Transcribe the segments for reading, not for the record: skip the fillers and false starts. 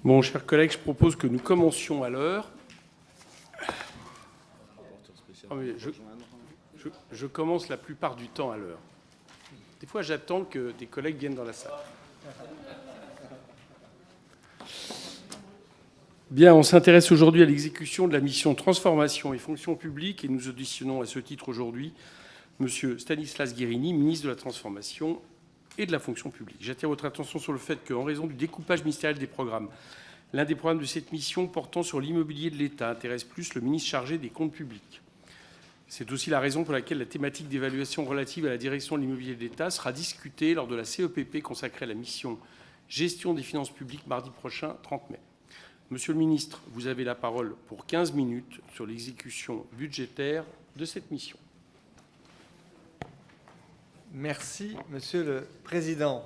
Bon, chers collègues, je propose que nous commencions à l'heure. Je commence la plupart du temps à l'heure. Des fois, j'attends que des collègues viennent dans la salle. Bien, on s'intéresse aujourd'hui à l'exécution de la mission Transformation et fonction publique et nous auditionnons à ce titre aujourd'hui M. Stanislas Guerini, ministre de la Transformation et de la fonction publique. J'attire votre attention sur le fait qu'en raison du découpage ministériel des programmes, l'un des programmes de cette mission portant sur l'immobilier de l'État intéresse plus le ministre chargé des comptes publics. C'est aussi la raison pour laquelle la thématique d'évaluation relative à la direction de l'immobilier de l'État sera discutée lors de la CEPP consacrée à la mission Gestion des finances publiques mardi prochain, 30 mai. Monsieur le ministre, vous avez la parole pour 15 minutes sur l'exécution budgétaire de cette mission. Merci, Monsieur le Président.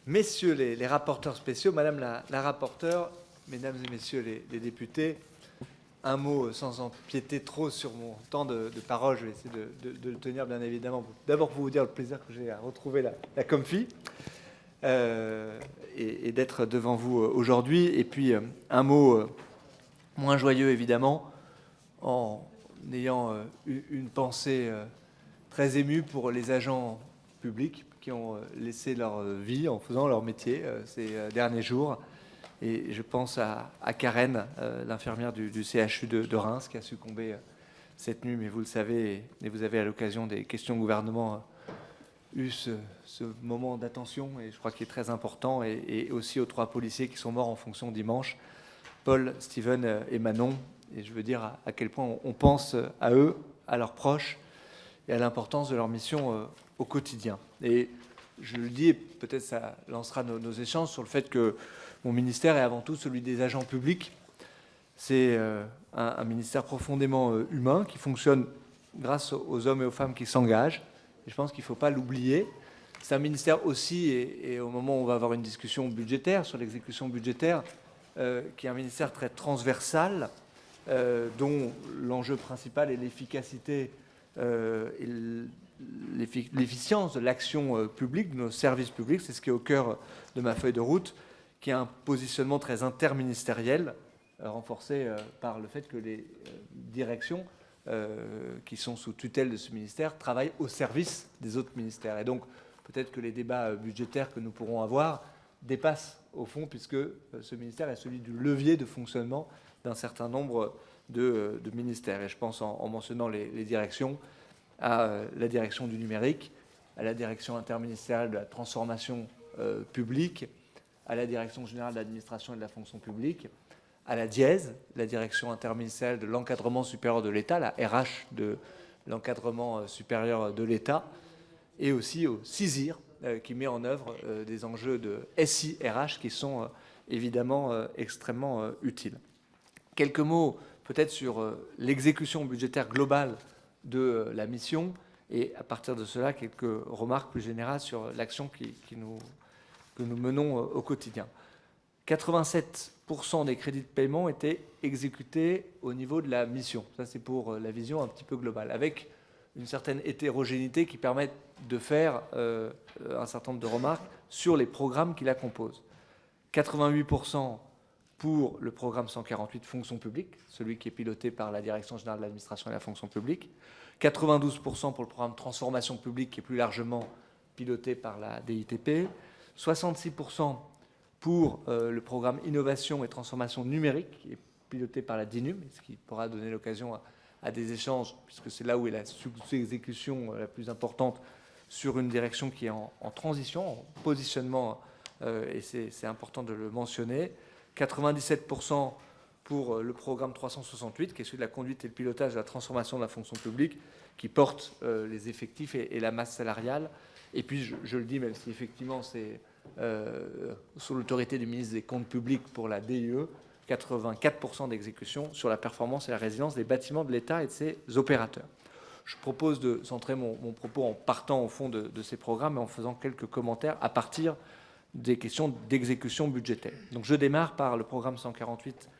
Messieurs les rapporteurs spéciaux, Madame la rapporteure, Mesdames et Messieurs les députés, un mot sans empiéter trop sur mon temps de parole. Je vais essayer de le tenir, bien évidemment. D'abord, pour vous dire le plaisir que j'ai à retrouver la Comfi et d'être devant vous aujourd'hui. Et puis, un mot moins joyeux, évidemment, en ayant une pensée très émue pour les agents publics qui ont laissé leur vie en faisant leur métier ces derniers jours. Et je pense à Karen, l'infirmière du CHU de Reims, qui a succombé cette nuit. Mais vous le savez, et vous avez à l'occasion des questions au gouvernement eu ce moment d'attention, et je crois qu'il est très important, et aussi aux 3 policiers qui sont morts en fonction dimanche, Paul, Steven et Manon. Et je veux dire à quel point on pense à eux, à leurs proches, et à l'importance de leur mission au quotidien. Et je le dis, et peut-être ça lancera nos échanges sur le fait que mon ministère est avant tout celui des agents publics. C'est un ministère profondément humain qui fonctionne grâce aux hommes et aux femmes qui s'engagent. Et je pense qu'il ne faut pas l'oublier. C'est un ministère aussi, et au moment où on va avoir une discussion budgétaire sur l'exécution budgétaire, qui est un ministère très transversal, dont l'enjeu principal est l'efficacité et l'efficience de l'action publique, de nos services publics. C'est ce qui est au cœur de ma feuille de route, qui a un positionnement très interministériel, renforcé par le fait que les directions qui sont sous tutelle de ce ministère travaillent au service des autres ministères. Et donc, peut-être que les débats budgétaires que nous pourrons avoir dépassent au fond, puisque ce ministère est celui du levier de fonctionnement d'un certain nombre de ministères. Et je pense, en mentionnant les directions, à la direction du numérique, à la direction interministérielle de la transformation publique, à la direction générale de l'administration et de la fonction publique, à la DIES, la direction interministérielle de l'encadrement supérieur de l'État, la RH de l'encadrement supérieur de l'État, et aussi au CISIR, qui met en œuvre des enjeux de SIRH qui sont évidemment extrêmement utiles. Quelques mots peut-être sur l'exécution budgétaire globale de la mission, et à partir de cela, quelques remarques plus générales sur l'action que nous menons au quotidien. 87% des crédits de paiement étaient exécutés au niveau de la mission. Ça, c'est pour la vision un petit peu globale, avec une certaine hétérogénéité qui permet de faire un certain nombre de remarques sur les programmes qui la composent. 88% pour le programme 148 fonction publique, celui qui est piloté par la Direction générale de l'administration et de la fonction publique. 92% pour le programme transformation publique, qui est plus largement piloté par la DITP. 66% pour le programme innovation et transformation numérique, qui est piloté par la DINUM, ce qui pourra donner l'occasion à des échanges, puisque c'est là où est la sous-exécution la plus importante sur une direction qui est en transition, en positionnement, et c'est important de le mentionner. 97% pour le programme 368, qui est celui de la conduite et le pilotage de la transformation de la fonction publique, qui porte les effectifs et la masse salariale. Et puis, je le dis, même si effectivement c'est sous l'autorité du ministre des Comptes publics pour la DIE, 84% d'exécution sur la performance et la résilience des bâtiments de l'État et de ses opérateurs. Je propose de centrer mon propos en partant au fond de ces programmes et en faisant quelques commentaires à partir des questions d'exécution budgétaire. Donc je démarre par le programme 148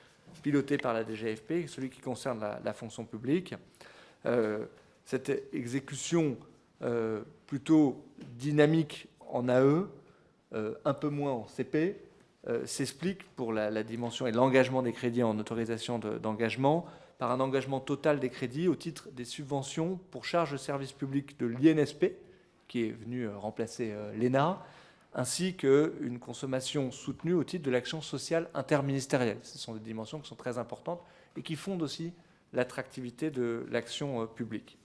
piloté par la DGFP, celui qui concerne la fonction publique. Cette exécution plutôt dynamique en AE un peu moins en CP, s'explique pour la dimension et l'engagement des crédits en autorisation d'engagement par un engagement total des crédits au titre des subventions pour charges de service public de l'INSP, qui est venu remplacer l'ENA, ainsi qu'une consommation soutenue au titre de l'action sociale interministérielle. Ce sont des dimensions qui sont très importantes et qui fondent aussi l'attractivité de l'action publique.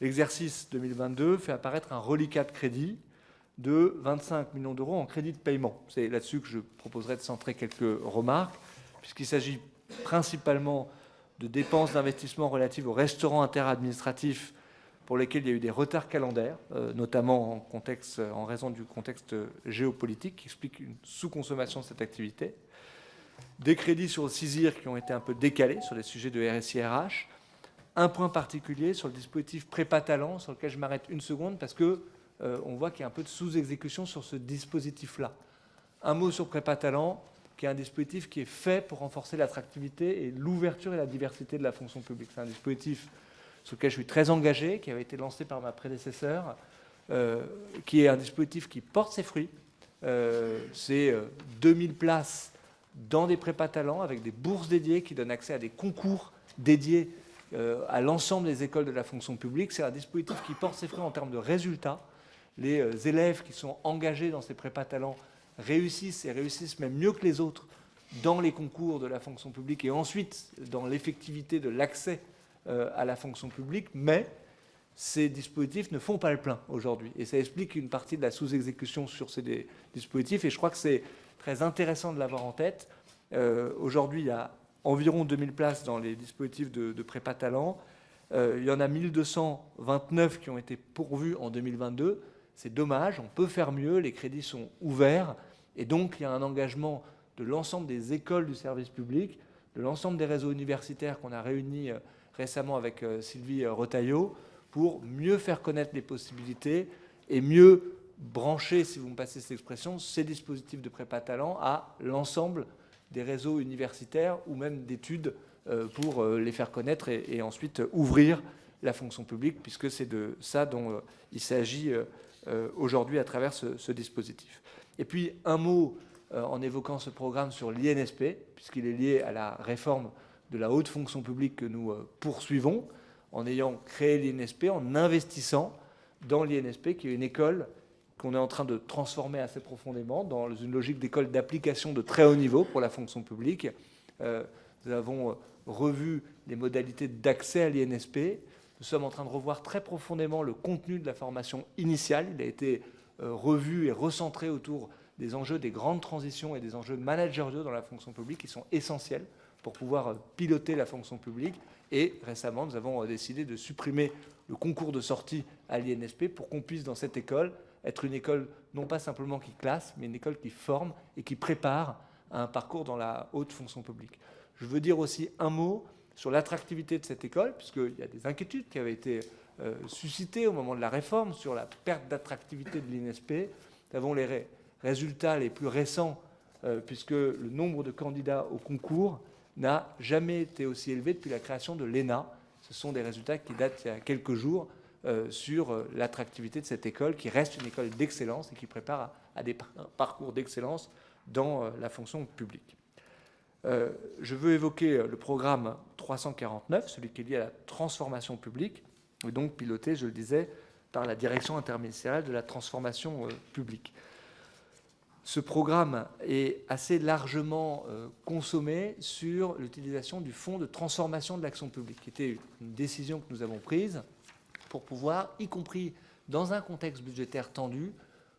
L'exercice 2022 fait apparaître un reliquat de crédit de 25 millions d'euros en crédit de paiement. C'est là-dessus que je proposerai de centrer quelques remarques, puisqu'il s'agit principalement de dépenses d'investissement relatives aux restaurants interadministratifs pour lesquels il y a eu des retards calendaires, notamment en raison du contexte géopolitique qui explique une sous-consommation de cette activité. Des crédits sur le CISIR qui ont été un peu décalés sur les sujets de RSI-RH. Un point particulier sur le dispositif Prépa Talent, sur lequel je m'arrête une seconde parce que on voit qu'il y a un peu de sous-exécution sur ce dispositif-là. Un mot sur Prépa Talent, qui est un dispositif qui est fait pour renforcer l'attractivité et l'ouverture et la diversité de la fonction publique. C'est un dispositif sur lequel je suis très engagé, qui avait été lancé par ma prédécesseure, qui est un dispositif qui porte ses fruits. C'est 2000 places dans des prépa talents avec des bourses dédiées qui donnent accès à des concours dédiés à l'ensemble des écoles de la fonction publique. C'est un dispositif qui porte ses fruits en termes de résultats. Les élèves qui sont engagés dans ces prépa talents réussissent et réussissent même mieux que les autres dans les concours de la fonction publique et ensuite dans l'effectivité de l'accès à la fonction publique, mais ces dispositifs ne font pas le plein aujourd'hui. Et ça explique une partie de la sous-exécution sur ces dispositifs. Et je crois que c'est très intéressant de l'avoir en tête. Aujourd'hui, il y a environ 2000 places dans les dispositifs de prépa talent. Il y en a 1229 qui ont été pourvus en 2022. C'est dommage, on peut faire mieux, les crédits sont ouverts. Et donc, il y a un engagement de l'ensemble des écoles du service public, de l'ensemble des réseaux universitaires qu'on a réunis récemment avec Sylvie Retailleau, pour mieux faire connaître les possibilités et mieux brancher, si vous me passez cette expression, ces dispositifs de prépa talent à l'ensemble des réseaux universitaires ou même d'études pour les faire connaître et ensuite ouvrir la fonction publique, puisque c'est de ça dont il s'agit aujourd'hui à travers ce dispositif. Et puis un mot en évoquant ce programme sur l'INSP, puisqu'il est lié à la réforme de la haute fonction publique que nous poursuivons, en ayant créé l'INSP, en investissant dans l'INSP, qui est une école qu'on est en train de transformer assez profondément dans une logique d'école d'application de très haut niveau pour la fonction publique. Nous avons revu les modalités d'accès à l'INSP. Nous sommes en train de revoir très profondément le contenu de la formation initiale. Il a été revu et recentré autour des enjeux des grandes transitions et des enjeux managériaux dans la fonction publique qui sont essentiels pour pouvoir piloter la fonction publique. Et récemment, nous avons décidé de supprimer le concours de sortie à l'INSP pour qu'on puisse, dans cette école, être une école non pas simplement qui classe, mais une école qui forme et qui prépare à un parcours dans la haute fonction publique. Je veux dire aussi un mot sur l'attractivité de cette école, puisqu'il y a des inquiétudes qui avaient été suscitées au moment de la réforme sur la perte d'attractivité de l'INSP. Nous avons les résultats les plus récents, puisque le nombre de candidats au concours n'a jamais été aussi élevé depuis la création de l'ENA. Ce sont des résultats qui datent il y a quelques jours sur l'attractivité de cette école, qui reste une école d'excellence et qui prépare à des parcours d'excellence dans la fonction publique. Je veux évoquer le programme 349, celui qui est lié à la transformation publique, et donc piloté, je le disais, par la direction interministérielle de la transformation publique. Ce programme est assez largement consommé sur l'utilisation du fonds de transformation de l'action publique, qui était une décision que nous avons prise pour pouvoir, y compris dans un contexte budgétaire tendu,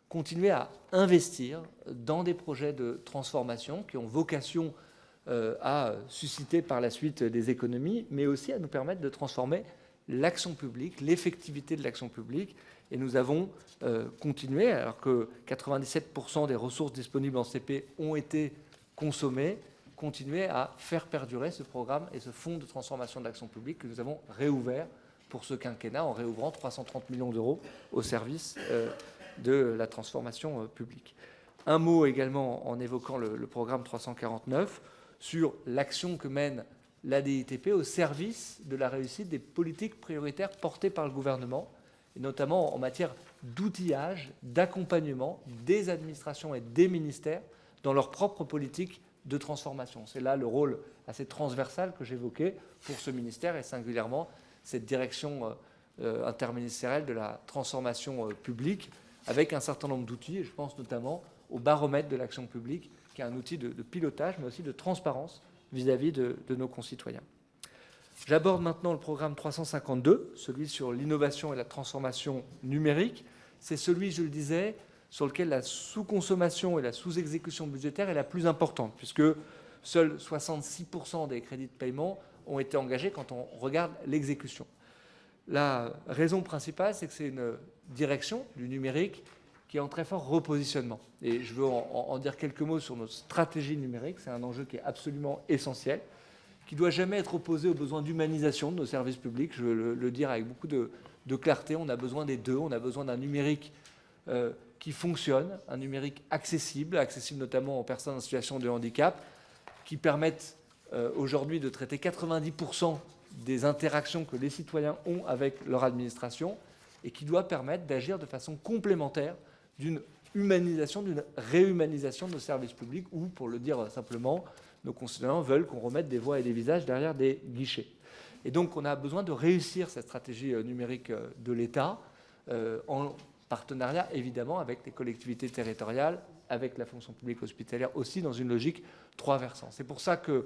continuer à investir dans des projets de transformation qui ont vocation à susciter par la suite des économies, mais aussi à nous permettre de transformer l'action publique, l'effectivité de l'action publique. Et nous avons continué, alors que 97% des ressources disponibles en CP ont été consommées, continuer à faire perdurer ce programme et ce fonds de transformation de l'action publique que nous avons réouvert pour ce quinquennat en réouvrant 330 millions d'euros au service de la transformation publique. Un mot également en évoquant le programme 349 sur l'action que mène la DITP au service de la réussite des politiques prioritaires portées par le gouvernement, et notamment en matière d'outillage, d'accompagnement des administrations et des ministères dans leur propre politique de transformation. C'est là le rôle assez transversal que j'évoquais pour ce ministère et singulièrement cette direction interministérielle de la transformation publique avec un certain nombre d'outils, et je pense notamment au baromètre de l'action publique, qui est un outil de pilotage, mais aussi de transparence vis-à-vis de nos concitoyens. J'aborde maintenant le programme 352, celui sur l'innovation et la transformation numérique. C'est celui, je le disais, sur lequel la sous-consommation et la sous-exécution budgétaire est la plus importante, puisque seuls 66% des crédits de paiement ont été engagés quand on regarde l'exécution. La raison principale, c'est que c'est une direction du numérique qui est en très fort repositionnement. Et je veux en dire quelques mots sur notre stratégie numérique. C'est un enjeu qui est absolument essentiel, qui ne doit jamais être opposé aux besoins d'humanisation de nos services publics. Je veux le dire avec beaucoup de clarté. On a besoin des deux. On a besoin d'un numérique qui fonctionne, un numérique accessible notamment aux personnes en situation de handicap, qui permettent aujourd'hui de traiter 90% des interactions que les citoyens ont avec leur administration et qui doit permettre d'agir de façon complémentaire d'une humanisation, d'une réhumanisation de nos services publics ou, pour le dire simplement, nos concitoyens veulent qu'on remette des voix et des visages derrière des guichets. Et donc, on a besoin de réussir cette stratégie numérique de l'État en partenariat, évidemment, avec les collectivités territoriales, avec la fonction publique hospitalière aussi, dans une logique 3 versants. C'est pour ça que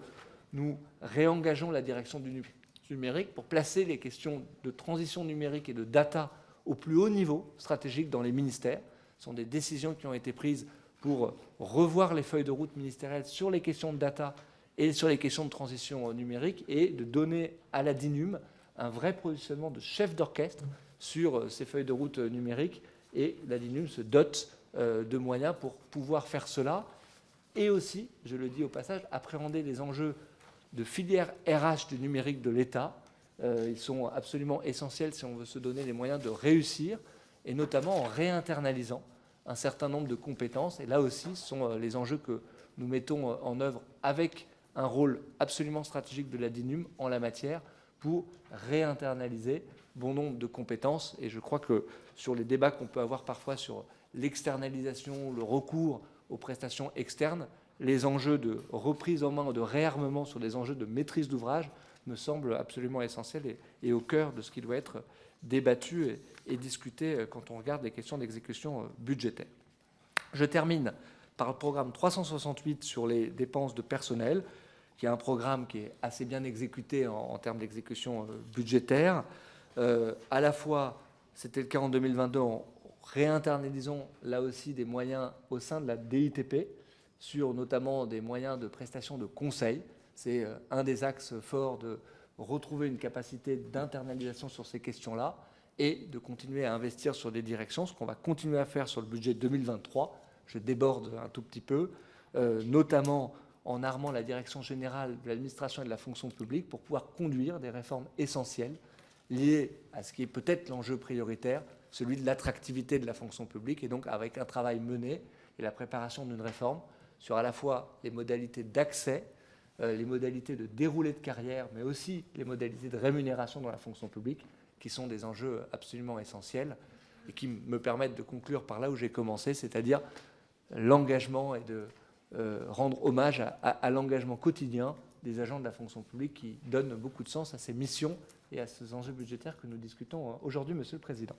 nous réengageons la direction du numérique pour placer les questions de transition numérique et de data au plus haut niveau stratégique dans les ministères. Ce sont des décisions qui ont été prises pour revoir les feuilles de route ministérielles sur les questions de data et sur les questions de transition numérique et de donner à la DINUM un vrai positionnement de chef d'orchestre sur ces feuilles de route numériques. Et la DINUM se dote de moyens pour pouvoir faire cela et aussi, je le dis au passage, appréhender les enjeux de filière RH du numérique de l'État. Ils sont absolument essentiels si on veut se donner les moyens de réussir, et notamment en réinternalisant un certain nombre de compétences. Et là aussi, ce sont les enjeux que nous mettons en œuvre avec un rôle absolument stratégique de la DINUM en la matière pour réinternaliser bon nombre de compétences. Et je crois que sur les débats qu'on peut avoir parfois sur l'externalisation, le recours aux prestations externes, les enjeux de reprise en main, de réarmement sur des enjeux de maîtrise d'ouvrage me semblent absolument essentiels et au cœur de ce qui doit être débattu et discuté quand on regarde les questions d'exécution budgétaire. Je termine par le programme 368 sur les dépenses de personnel, qui est un programme qui est assez bien exécuté en termes d'exécution budgétaire. À la fois, c'était le cas en 2022, en réinternalisant là aussi des moyens au sein de la DITP, sur notamment des moyens de prestation de conseil. C'est un des axes forts de retrouver une capacité d'internalisation sur ces questions-là et de continuer à investir sur des directions, ce qu'on va continuer à faire sur le budget 2023. Je déborde un tout petit peu, notamment en armant la direction générale de l'administration et de la fonction publique pour pouvoir conduire des réformes essentielles liées à ce qui est peut-être l'enjeu prioritaire, celui de l'attractivité de la fonction publique, et donc avec un travail mené et la préparation d'une réforme sur à la fois les modalités d'accès, les modalités de déroulé de carrière, mais aussi les modalités de rémunération dans la fonction publique, qui sont des enjeux absolument essentiels et qui me permettent de conclure par là où j'ai commencé, c'est-à-dire l'engagement et de rendre hommage à l'engagement quotidien des agents de la fonction publique qui donnent beaucoup de sens à ces missions et à ces enjeux budgétaires que nous discutons aujourd'hui, Monsieur le Président.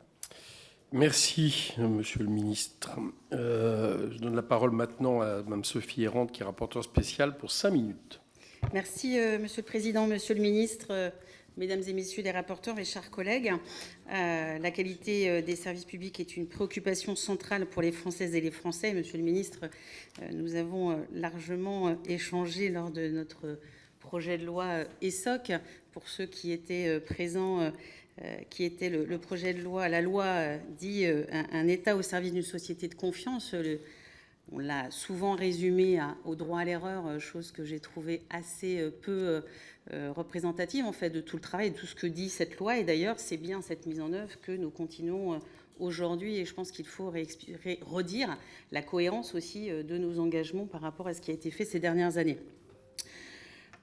Merci, Monsieur le Ministre. Je donne la parole maintenant à Mme Sophie Errante, qui est rapporteure spéciale, pour 5 minutes. Merci, Monsieur le Président, Monsieur le Ministre, Mesdames et Messieurs les rapporteurs, mes chers collègues. La qualité des services publics est une préoccupation centrale pour les Françaises et les Français. Monsieur le Ministre, nous avons largement échangé lors de notre projet de loi ESSOC. Pour ceux qui étaient présents, qui était le projet de loi, la loi dit un État au service d'une société de confiance. On l'a souvent résumé au droit à l'erreur, chose que j'ai trouvé assez peu représentative en fait de tout le travail, de tout ce que dit cette loi. Et d'ailleurs, c'est bien cette mise en œuvre que nous continuons aujourd'hui. Et je pense qu'il faut redire la cohérence aussi de nos engagements par rapport à ce qui a été fait ces dernières années.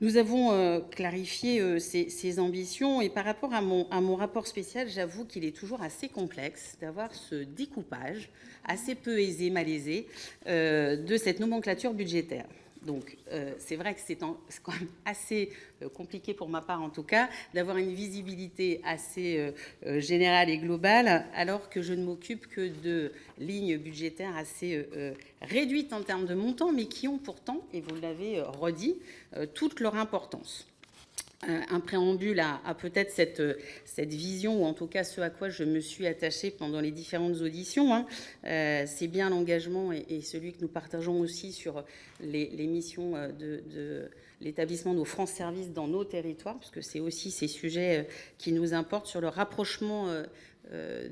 Nous avons clarifié ces ambitions et par rapport à mon rapport spécial, j'avoue qu'il est toujours assez complexe d'avoir ce découpage assez peu aisé, malaisé de cette nomenclature budgétaire. Donc c'est vrai que c'est quand même assez compliqué pour ma part en tout cas d'avoir une visibilité assez générale et globale alors que je ne m'occupe que de lignes budgétaires assez réduites en termes de montant mais qui ont pourtant, et vous l'avez redit, toute leur importance. Un préambule à peut-être cette vision, ou en tout cas ce à quoi je me suis attachée pendant les différentes auditions. C'est bien l'engagement et celui que nous partageons aussi sur les missions de l'établissement de nos France Services dans nos territoires, parce que c'est aussi ces sujets qui nous importent sur le rapprochement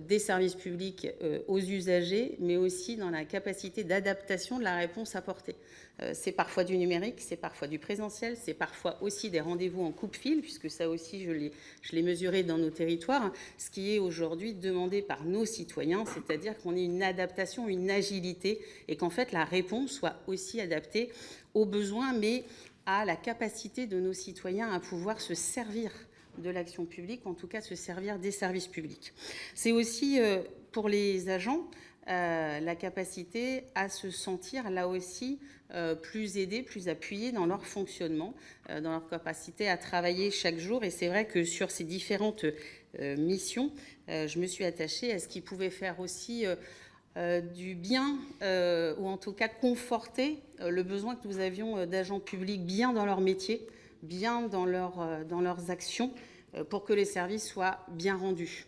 des services publics aux usagers, mais aussi dans la capacité d'adaptation de la réponse apportée. C'est parfois du numérique, c'est parfois du présentiel, c'est parfois aussi des rendez-vous en coupe-fil, puisque ça aussi je l'ai mesuré dans nos territoires, ce qui est aujourd'hui demandé par nos citoyens, c'est-à-dire qu'on ait une adaptation, une agilité, et qu'en fait la réponse soit aussi adaptée aux besoins, mais à la capacité de nos citoyens à pouvoir se servir de l'action publique, en tout cas se servir des services publics. C'est aussi pour les agents la capacité à se sentir là aussi plus aidés, plus appuyés dans leur fonctionnement, dans leur capacité à travailler chaque jour. Et c'est vrai que sur ces différentes missions, je me suis attachée à ce qui pouvait faire aussi du bien, ou en tout cas conforter le besoin que nous avions d'agents publics bien dans leur métier, bien dans leurs actions, pour que les services soient bien rendus.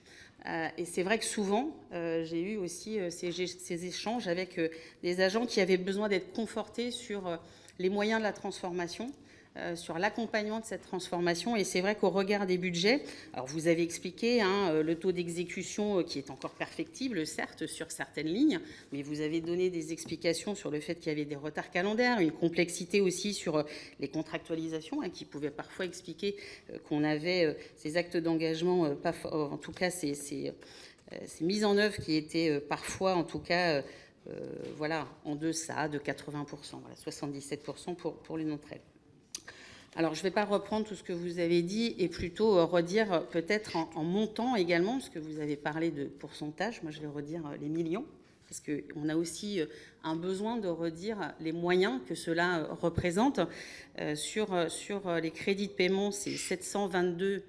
Et c'est vrai que souvent, j'ai eu aussi ces échanges avec des agents qui avaient besoin d'être confortés sur les moyens de la transformation, sur l'accompagnement de cette transformation. Et c'est vrai qu'au regard des budgets, alors vous avez expliqué le taux d'exécution qui est encore perfectible, certes, sur certaines lignes, mais vous avez donné des explications sur le fait qu'il y avait des retards calendaires, une complexité aussi sur les contractualisations qui pouvaient parfois expliquer qu'on avait ces actes d'engagement, en tout cas ces mises en œuvre qui étaient parfois, en tout cas, en deçà de 80%, 77% pour les non-traites. Alors, je ne vais pas reprendre tout ce que vous avez dit et plutôt redire peut-être en montant également, parce que vous avez parlé de pourcentage. Moi, je vais redire les millions, parce qu'on a aussi un besoin de redire les moyens que cela représente. Sur les crédits de paiement, c'est 722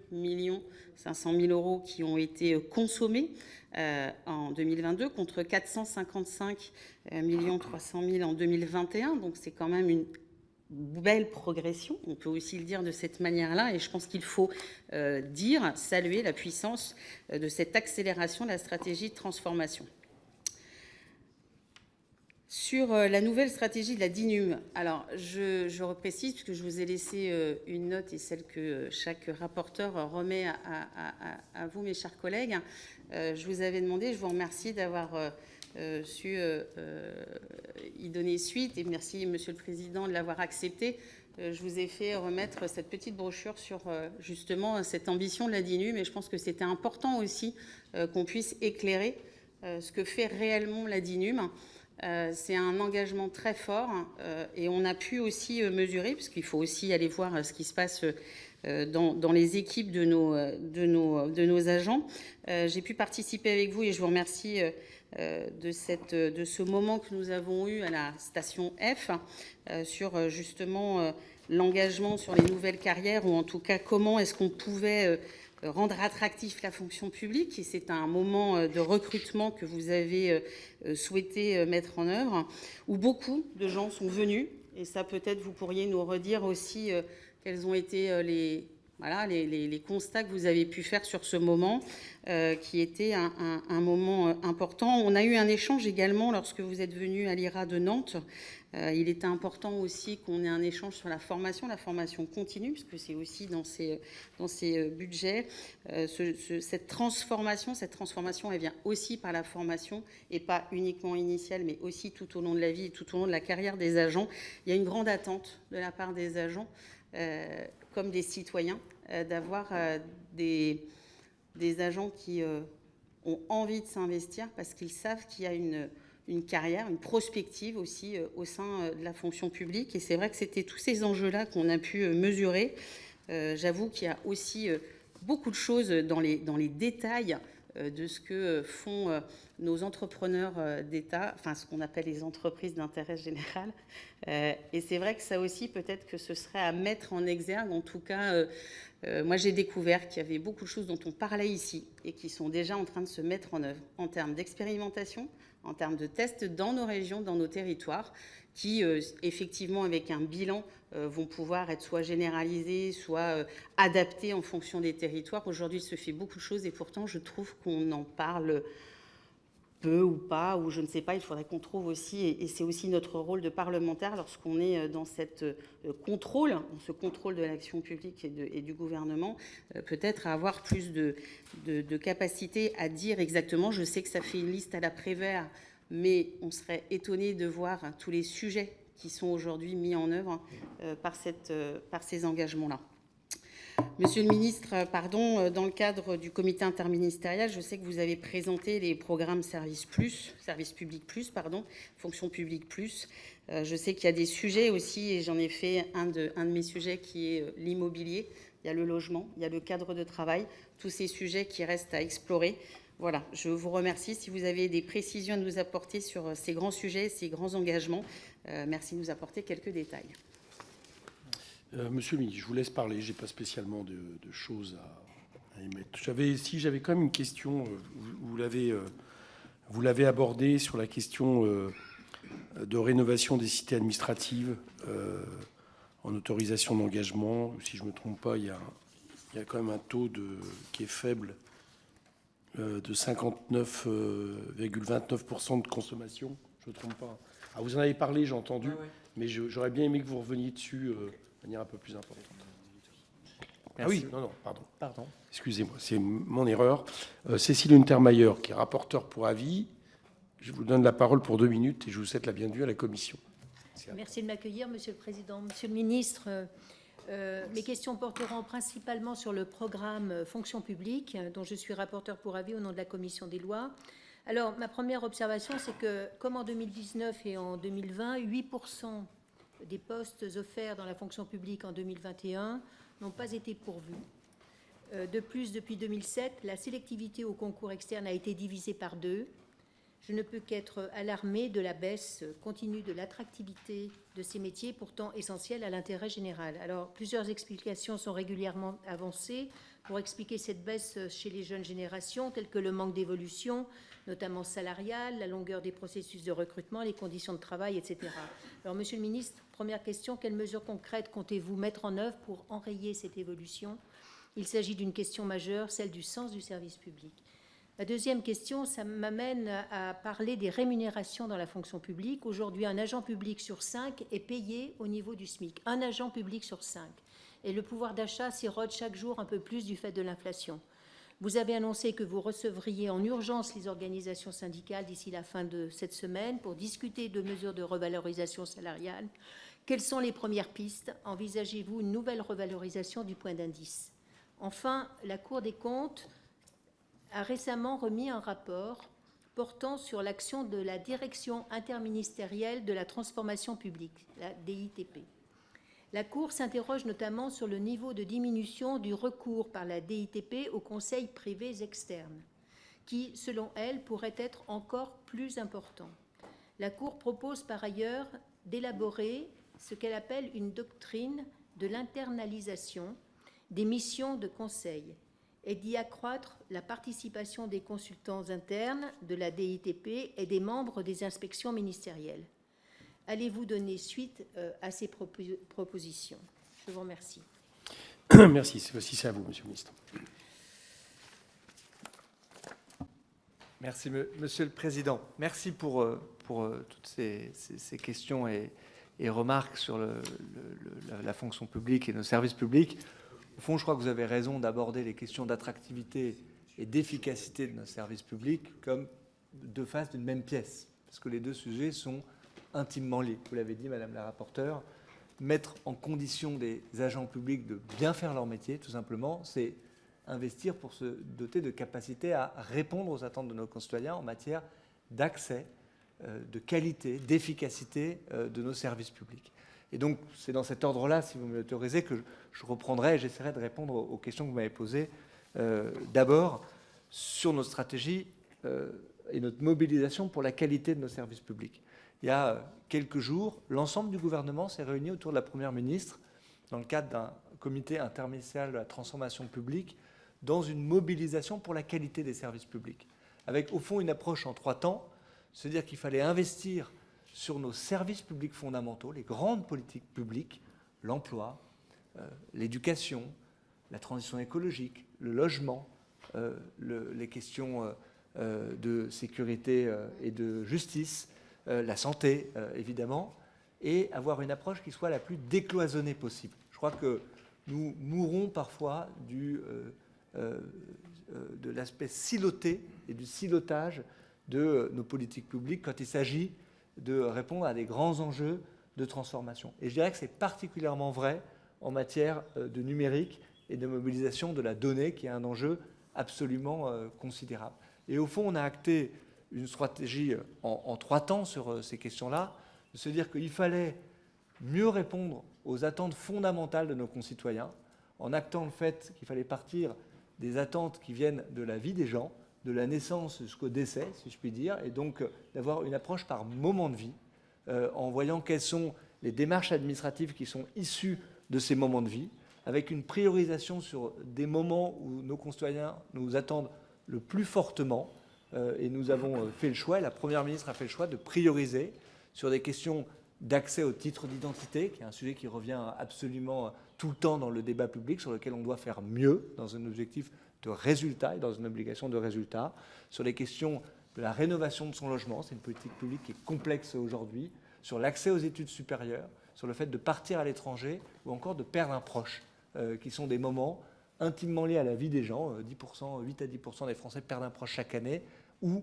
500 000 euros qui ont été consommés en 2022 contre 455 300 000 en 2021. Donc, c'est quand même une belle progression, on peut aussi le dire de cette manière-là, et je pense qu'il faut saluer la puissance de cette accélération de la stratégie de transformation. Sur la nouvelle stratégie de la DINUM, alors je reprécise, puisque je vous ai laissé une note et celle que chaque rapporteur remet à vous, mes chers collègues. Je vous avais demandé, je vous remercie d'avoir su y donner suite, et merci Monsieur le Président de l'avoir accepté. Je vous ai fait remettre cette petite brochure sur justement cette ambition de la DINUM, et je pense que c'était important aussi qu'on puisse éclairer ce que fait réellement la DINUM. C'est un engagement très fort et on a pu aussi mesurer, parce qu'il faut aussi aller voir ce qui se passe dans les équipes de nos agents. J'ai pu participer avec vous et je vous remercie de ce moment que nous avons eu à la station F sur justement l'engagement sur les nouvelles carrières, ou en tout cas comment est-ce qu'on pouvait rendre attractif la fonction publique. Et c'est un moment de recrutement que vous avez souhaité mettre en œuvre, où beaucoup de gens sont venus. Et ça, peut-être, vous pourriez nous redire aussi quels ont été les constats que vous avez pu faire sur ce moment, qui était un moment important. On a eu un échange également lorsque vous êtes venu à l'IRA de Nantes. Il était important aussi qu'on ait un échange sur la formation continue, parce que c'est aussi dans ces budgets. Cette transformation, elle vient aussi par la formation, et pas uniquement initiale, mais aussi tout au long de la vie et tout au long de la carrière des agents. Il y a une grande attente de la part des agents, comme des citoyens, d'avoir des agents qui ont envie de s'investir, parce qu'ils savent qu'il y a une une carrière, une prospective aussi au sein de la fonction publique. Et c'est vrai que c'était tous ces enjeux-là qu'on a pu mesurer. J'avoue qu'il y a aussi beaucoup de choses dans les détails de ce que font nos entrepreneurs d'État, enfin ce qu'on appelle les entreprises d'intérêt général. Et c'est vrai que ça aussi, peut-être que ce serait à mettre en exergue. En tout cas, moi j'ai découvert qu'il y avait beaucoup de choses dont on parlait ici et qui sont déjà en train de se mettre en œuvre en termes d'expérimentation, en termes de tests dans nos régions, dans nos territoires, qui effectivement avec un bilan vont pouvoir être soit généralisés, soit adaptés en fonction des territoires. Aujourd'hui, il se fait beaucoup de choses et pourtant, je trouve qu'on en parle peu ou pas, ou je ne sais pas. Il faudrait qu'on trouve aussi, et c'est aussi notre rôle de parlementaire lorsqu'on est dans cette contrôle, dans ce contrôle de l'action publique et du gouvernement, peut-être à avoir plus de capacité à dire exactement. Je sais que ça fait une liste à la Prévert, mais on serait étonné de voir tous les sujets qui sont aujourd'hui mis en œuvre par ces engagements-là. Monsieur le ministre, dans le cadre du comité interministériel, je sais que vous avez présenté les programmes Service Public Plus, Fonction Publique Plus. Je sais qu'il y a des sujets aussi, et j'en ai fait un de mes sujets qui est l'immobilier. Il y a le logement, il y a le cadre de travail, tous ces sujets qui restent à explorer. Voilà, je vous remercie. Si vous avez des précisions à nous apporter sur ces grands sujets, ces grands engagements, merci de nous apporter quelques détails. Monsieur le ministre, je vous laisse parler. Je n'ai pas spécialement de choses à émettre. J'avais quand même une question. Vous l'avez abordé sur la question de rénovation des cités administratives en autorisation d'engagement. Si je ne me trompe pas, il y a quand même un taux qui est faible de 59,29% de consommation. Je ne me trompe pas. Ah, vous en avez parlé, j'ai entendu, mais j'aurais bien aimé que vous reveniez dessus de manière un peu plus importante. Merci. Ah oui, non, pardon. Excusez-moi, c'est mon erreur. Cécile Untermaier, qui est rapporteure pour avis, je vous donne la parole pour 2 minutes et je vous souhaite la bienvenue à la commission. Merci de m'accueillir, Monsieur le Président. Monsieur le Ministre, mes questions porteront principalement sur le programme Fonction publique, dont je suis rapporteur pour avis au nom de la Commission des lois. Alors, ma première observation, c'est que, comme en 2019 et en 2020, 8% des postes offerts dans la fonction publique en 2021 n'ont pas été pourvus. De plus, depuis 2007, la sélectivité au concours externe a été divisée par 2. Je ne peux qu'être alarmée de la baisse continue de l'attractivité de ces métiers, pourtant essentiels à l'intérêt général. Alors, plusieurs explications sont régulièrement avancées pour expliquer cette baisse chez les jeunes générations, telles que le manque d'évolution, notamment salariale, la longueur des processus de recrutement, les conditions de travail, etc. Alors, Monsieur le Ministre, première question, quelles mesures concrètes comptez-vous mettre en œuvre pour enrayer cette évolution ? Il s'agit d'une question majeure, celle du sens du service public. La deuxième question, ça m'amène à parler des rémunérations dans la fonction publique. Aujourd'hui, un agent public sur 5 est payé au niveau du SMIC. Un agent public sur 5. Et le pouvoir d'achat s'érode chaque jour un peu plus du fait de l'inflation. Vous avez annoncé que vous recevriez en urgence les organisations syndicales d'ici la fin de cette semaine pour discuter de mesures de revalorisation salariale. Quelles sont les premières pistes ? Envisagez-vous une nouvelle revalorisation du point d'indice ? Enfin, la Cour des comptes a récemment remis un rapport portant sur l'action de la Direction interministérielle de la transformation publique, la DITP. La Cour s'interroge notamment sur le niveau de diminution du recours par la DITP aux conseils privés externes, qui, selon elle, pourrait être encore plus important. La Cour propose par ailleurs d'élaborer ce qu'elle appelle une doctrine de l'internalisation des missions de conseil et d'y accroître la participation des consultants internes de la DITP et des membres des inspections ministérielles. Allez-vous donner suite à ces propositions ? Je vous remercie. Merci. C'est à vous, Monsieur le Ministre. Merci, Monsieur le Président. Merci pour toutes ces questions et remarques sur la fonction publique et nos services publics. Au fond, je crois que vous avez raison d'aborder les questions d'attractivité et d'efficacité de nos services publics comme 2 faces d'une même pièce, parce que les 2 sujets sont intimement liés. Vous l'avez dit, Madame la rapporteure, mettre en condition des agents publics de bien faire leur métier, tout simplement, c'est investir pour se doter de capacités à répondre aux attentes de nos concitoyens en matière d'accès de qualité, d'efficacité de nos services publics. Et donc, c'est dans cet ordre-là, si vous me l'autorisez, que je reprendrai et j'essaierai de répondre aux questions que vous m'avez posées. D'abord, sur notre stratégie et notre mobilisation pour la qualité de nos services publics. Il y a quelques jours, l'ensemble du gouvernement s'est réuni autour de la Première ministre dans le cadre d'un comité interministériel de la transformation publique dans une mobilisation pour la qualité des services publics, avec au fond une approche en 3 temps, se dire qu'il fallait investir sur nos services publics fondamentaux, les grandes politiques publiques, l'emploi, l'éducation, la transition écologique, le logement, les questions de sécurité et de justice, la santé, évidemment, et avoir une approche qui soit la plus décloisonnée possible. Je crois que nous mourons parfois de l'aspect siloté et du silotage de nos politiques publiques quand il s'agit de répondre à des grands enjeux de transformation. Et je dirais que c'est particulièrement vrai en matière de numérique et de mobilisation de la donnée, qui est un enjeu absolument considérable. Et au fond, on a acté une stratégie en 3 temps sur ces questions-là, de se dire qu'il fallait mieux répondre aux attentes fondamentales de nos concitoyens, en actant le fait qu'il fallait partir des attentes qui viennent de la vie des gens, de la naissance jusqu'au décès, si je puis dire, et donc d'avoir une approche par moment de vie, en voyant quelles sont les démarches administratives qui sont issues de ces moments de vie, avec une priorisation sur des moments où nos concitoyens nous attendent le plus fortement, et nous avons fait le choix, et la Première ministre a fait le choix de prioriser sur des questions d'accès au titre d'identité, qui est un sujet qui revient absolument tout le temps dans le débat public, sur lequel on doit faire mieux dans un objectif de résultat et dans une obligation de résultat, sur les questions de la rénovation de son logement, c'est une politique publique qui est complexe aujourd'hui, sur l'accès aux études supérieures, sur le fait de partir à l'étranger ou encore de perdre un proche, qui sont des moments intimement liés à la vie des gens. 8 à 10% des Français perdent un proche chaque année, où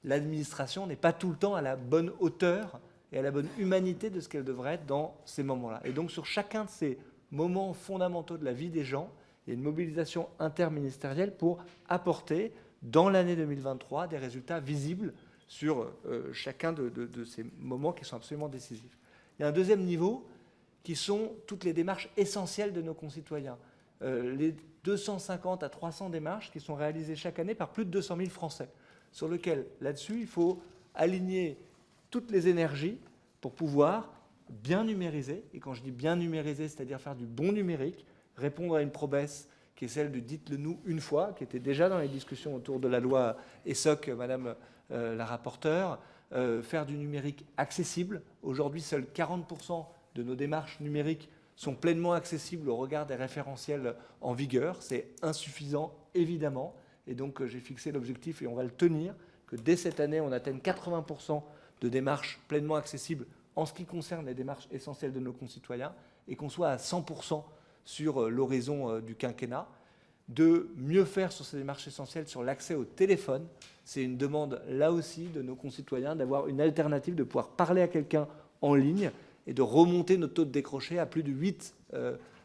l'administration n'est pas tout le temps à la bonne hauteur et à la bonne humanité de ce qu'elle devrait être dans ces moments-là. Et donc sur chacun de ces moments fondamentaux de la vie des gens, il y a une mobilisation interministérielle pour apporter, dans l'année 2023, des résultats visibles sur chacun de ces moments qui sont absolument décisifs. Il y a un deuxième niveau qui sont toutes les démarches essentielles de nos concitoyens. Les 250 à 300 démarches qui sont réalisées chaque année par plus de 200 000 Français, sur lesquelles, là-dessus, il faut aligner toutes les énergies pour pouvoir bien numériser. Et quand je dis bien numériser, c'est-à-dire faire du bon numérique, répondre à une promesse qui est celle de « dites-le-nous une fois », qui était déjà dans les discussions autour de la loi ESSOC, Madame la rapporteure, faire du numérique accessible. Aujourd'hui, seuls 40% de nos démarches numériques sont pleinement accessibles au regard des référentiels en vigueur. C'est insuffisant, évidemment. Et donc, j'ai fixé l'objectif, et on va le tenir, que dès cette année, on atteigne 80% de démarches pleinement accessibles en ce qui concerne les démarches essentielles de nos concitoyens, et qu'on soit à 100% sur l'horizon du quinquennat. De mieux faire sur ces démarches essentielles sur l'accès au téléphone. C'est une demande, là aussi, de nos concitoyens, d'avoir une alternative, de pouvoir parler à quelqu'un en ligne et de remonter notre taux de décroché à plus de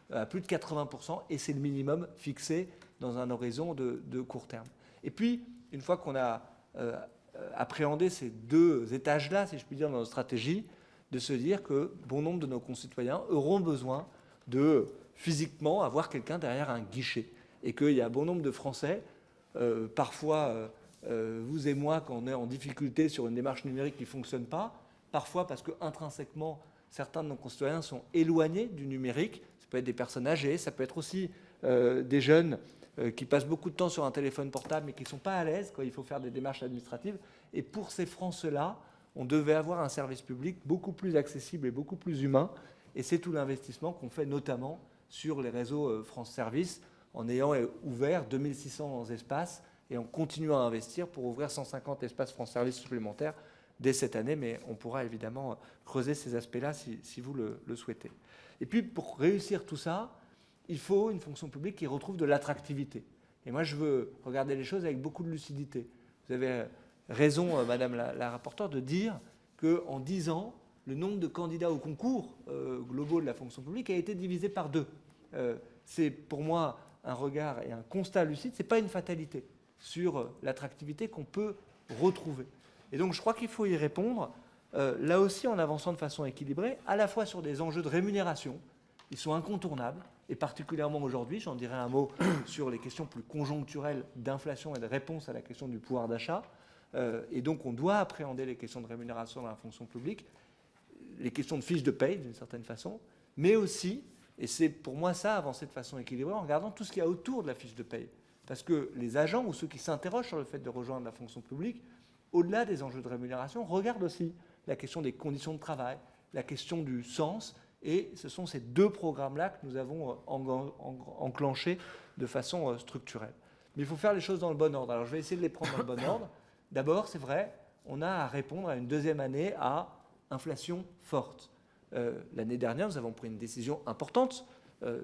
80%, et c'est le minimum fixé dans un horizon de court terme. Et puis, une fois qu'on a appréhendé ces 2 étages-là, si je puis dire, dans notre stratégie, de se dire que bon nombre de nos concitoyens auront besoin de physiquement avoir quelqu'un derrière un guichet, et qu'il y a bon nombre de Français, parfois vous et moi, quand on est en difficulté sur une démarche numérique qui ne fonctionne pas, parfois parce qu'intrinsèquement, certains de nos concitoyens sont éloignés du numérique. Ça peut être des personnes âgées, ça peut être aussi des jeunes qui passent beaucoup de temps sur un téléphone portable mais qui ne sont pas à l'aise quand il faut faire des démarches administratives. Et pour ces Français-là, on devait avoir un service public beaucoup plus accessible et beaucoup plus humain. Et c'est tout l'investissement qu'on fait notamment sur les réseaux France Service, en ayant ouvert 2600 espaces et en continuant à investir pour ouvrir 150 espaces France Service supplémentaires dès cette année, mais on pourra évidemment creuser ces aspects-là si vous le souhaitez. Et puis, pour réussir tout ça, il faut une fonction publique qui retrouve de l'attractivité. Et moi, je veux regarder les choses avec beaucoup de lucidité. Vous avez raison, Madame la rapporteure, de dire qu'en 10 ans, le nombre de candidats au concours globaux de la fonction publique a été divisé par 2. C'est pour moi un regard et un constat lucide, ce n'est pas une fatalité sur l'attractivité qu'on peut retrouver. Et donc je crois qu'il faut y répondre, là aussi en avançant de façon équilibrée, à la fois sur des enjeux de rémunération, ils sont incontournables, et particulièrement aujourd'hui, j'en dirai un mot sur les questions plus conjoncturelles d'inflation et de réponse à la question du pouvoir d'achat. Et donc on doit appréhender les questions de rémunération dans la fonction publique, les questions de fiches de paye d'une certaine façon, mais aussi, et c'est pour moi ça, avancer de façon équilibrée en regardant tout ce qu'il y a autour de la fiche de paye. Parce que les agents ou ceux qui s'interrogent sur le fait de rejoindre la fonction publique, au-delà des enjeux de rémunération, regardent aussi la question des conditions de travail, la question du sens, et ce sont ces deux programmes-là que nous avons enclenchés de façon structurelle. Mais il faut faire les choses dans le bon ordre. Alors je vais essayer de les prendre dans le bon ordre. D'abord, c'est vrai, on a à répondre à une deuxième année à inflation forte. L'année dernière, nous avons pris une décision importante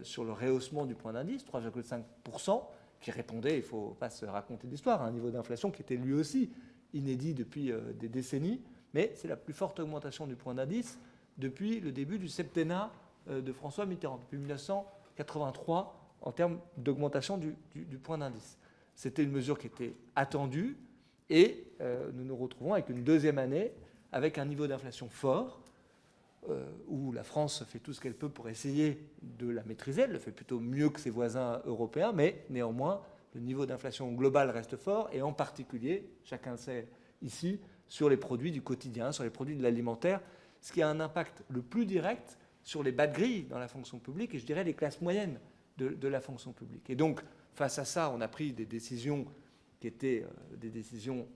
sur le rehaussement du point d'indice, 3,5%, qui répondait, il ne faut pas se raconter d'histoire, à un niveau d'inflation qui était lui aussi inédit depuis des décennies, mais c'est la plus forte augmentation du point d'indice depuis le début du septennat de François Mitterrand, depuis 1983, en termes d'augmentation du point d'indice. C'était une mesure qui était attendue, et nous nous retrouvons avec une deuxième année avec un niveau d'inflation fort, où la France fait tout ce qu'elle peut pour essayer de la maîtriser. Elle le fait plutôt mieux que ses voisins européens, mais néanmoins, le niveau d'inflation global reste fort, et en particulier, chacun le sait ici, sur les produits du quotidien, sur les produits de l'alimentaire, ce qui a un impact le plus direct sur les bas de grille dans la fonction publique, et je dirais les classes moyennes de la fonction publique. Et donc, face à ça, on a pris des décisions qui étaient des décisions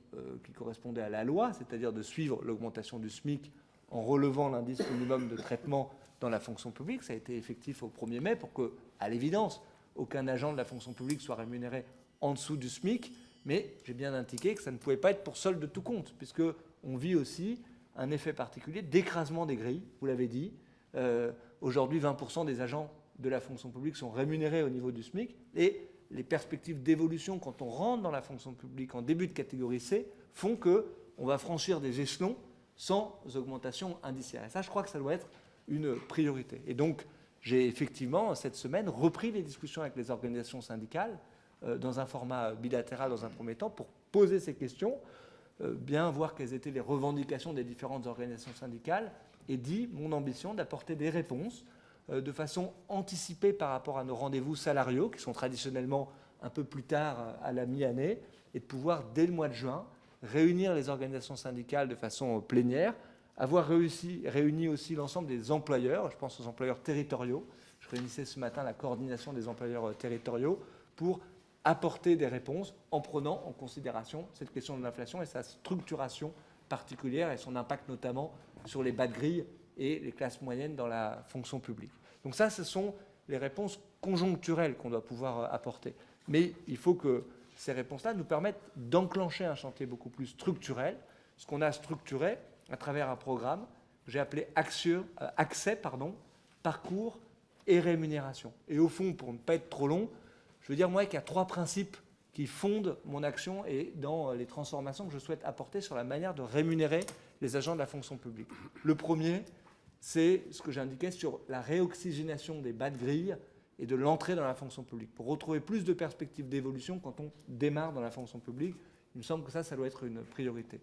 qui correspondaient à la loi, c'est-à-dire de suivre l'augmentation du SMIC en relevant l'indice minimum de traitement dans la fonction publique. Ça a été effectif au 1er mai pour que, à l'évidence, aucun agent de la fonction publique soit rémunéré en dessous du SMIC, mais j'ai bien indiqué que ça ne pouvait pas être pour solde de tout compte, puisqu'on vit aussi un effet particulier d'écrasement des grilles, vous l'avez dit. Aujourd'hui, 20% des agents de la fonction publique sont rémunérés au niveau du SMIC, et les perspectives d'évolution quand on rentre dans la fonction publique en début de catégorie C font qu'on va franchir des échelons sans augmentation indiciaire. Et ça, je crois que ça doit être une priorité. Et donc, j'ai effectivement, cette semaine, repris les discussions avec les organisations syndicales dans un format bilatéral dans un premier temps pour poser ces questions, bien voir quelles étaient les revendications des différentes organisations syndicales, et dit mon ambition d'apporter des réponses de façon anticipée par rapport à nos rendez-vous salariaux, qui sont traditionnellement un peu plus tard à la mi-année, et de pouvoir, dès le mois de juin, réunir les organisations syndicales de façon plénière, avoir réuni aussi l'ensemble des employeurs, je pense aux employeurs territoriaux. Je réunissais ce matin la coordination des employeurs territoriaux pour apporter des réponses en prenant en considération cette question de l'inflation et sa structuration particulière et son impact notamment sur les bas de grille et les classes moyennes dans la fonction publique. Donc ça, ce sont les réponses conjoncturelles qu'on doit pouvoir apporter. Mais il faut que ces réponses-là nous permettent d'enclencher un chantier beaucoup plus structurel, ce qu'on a structuré à travers un programme que j'ai appelé accès, parcours et rémunération. Et au fond, pour ne pas être trop long, je veux dire moi qu'il y a 3 principes qui fondent mon action et dans les transformations que je souhaite apporter sur la manière de rémunérer les agents de la fonction publique. Le premier, c'est ce que j'indiquais sur la réoxygénation des bas de grille et de l'entrée dans la fonction publique, pour retrouver plus de perspectives d'évolution quand on démarre dans la fonction publique. Il me semble que ça doit être une priorité.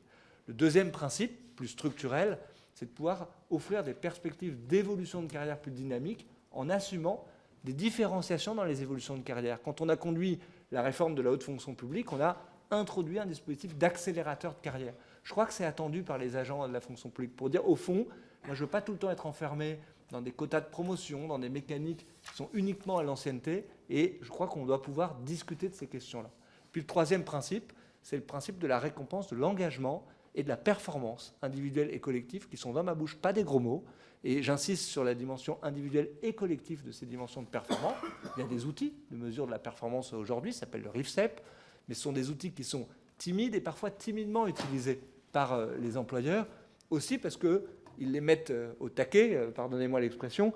Le deuxième principe, plus structurel, c'est de pouvoir offrir des perspectives d'évolution de carrière plus dynamiques en assumant des différenciations dans les évolutions de carrière. Quand on a conduit la réforme de la haute fonction publique, on a introduit un dispositif d'accélérateur de carrière. Je crois que c'est attendu par les agents de la fonction publique pour dire, au fond, moi je ne veux pas tout le temps être enfermé dans des quotas de promotion, dans des mécaniques qui sont uniquement à l'ancienneté, et je crois qu'on doit pouvoir discuter de ces questions-là. Puis le troisième principe, c'est le principe de la récompense de l'engagement et de la performance individuelle et collective, qui sont dans ma bouche pas des gros mots, et j'insiste sur la dimension individuelle et collective de ces dimensions de performance. Il y a des outils de mesure de la performance aujourd'hui, ça s'appelle le RIFSEP, mais ce sont des outils qui sont timides et parfois timidement utilisés par les employeurs, aussi parce qu'ils les mettent au taquet, pardonnez-moi l'expression,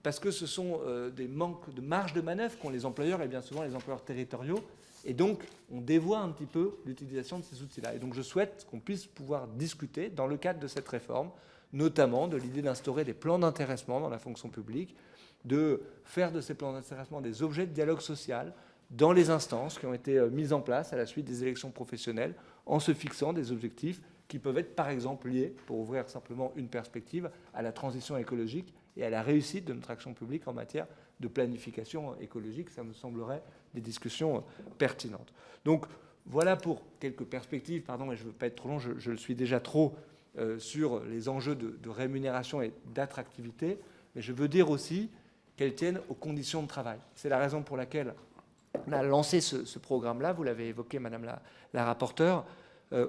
parce que ce sont des manques de marge de manœuvre qu'ont les employeurs, et bien souvent les employeurs territoriaux, et donc on dévoie un petit peu l'utilisation de ces outils-là. Et donc je souhaite qu'on puisse pouvoir discuter, dans le cadre de cette réforme, notamment de l'idée d'instaurer des plans d'intéressement dans la fonction publique, de faire de ces plans d'intéressement des objets de dialogue social dans les instances qui ont été mises en place à la suite des élections professionnelles, en se fixant des objectifs qui peuvent être par exemple liées, pour ouvrir simplement une perspective, à la transition écologique et à la réussite de notre action publique en matière de planification écologique. Ça me semblerait des discussions pertinentes. Donc voilà pour quelques perspectives, pardon, mais je ne veux pas être trop long, je le suis déjà trop sur les enjeux de rémunération et d'attractivité, mais je veux dire aussi qu'elles tiennent aux conditions de travail. C'est la raison pour laquelle on a lancé ce programme-là, vous l'avez évoqué, Madame la rapporteure.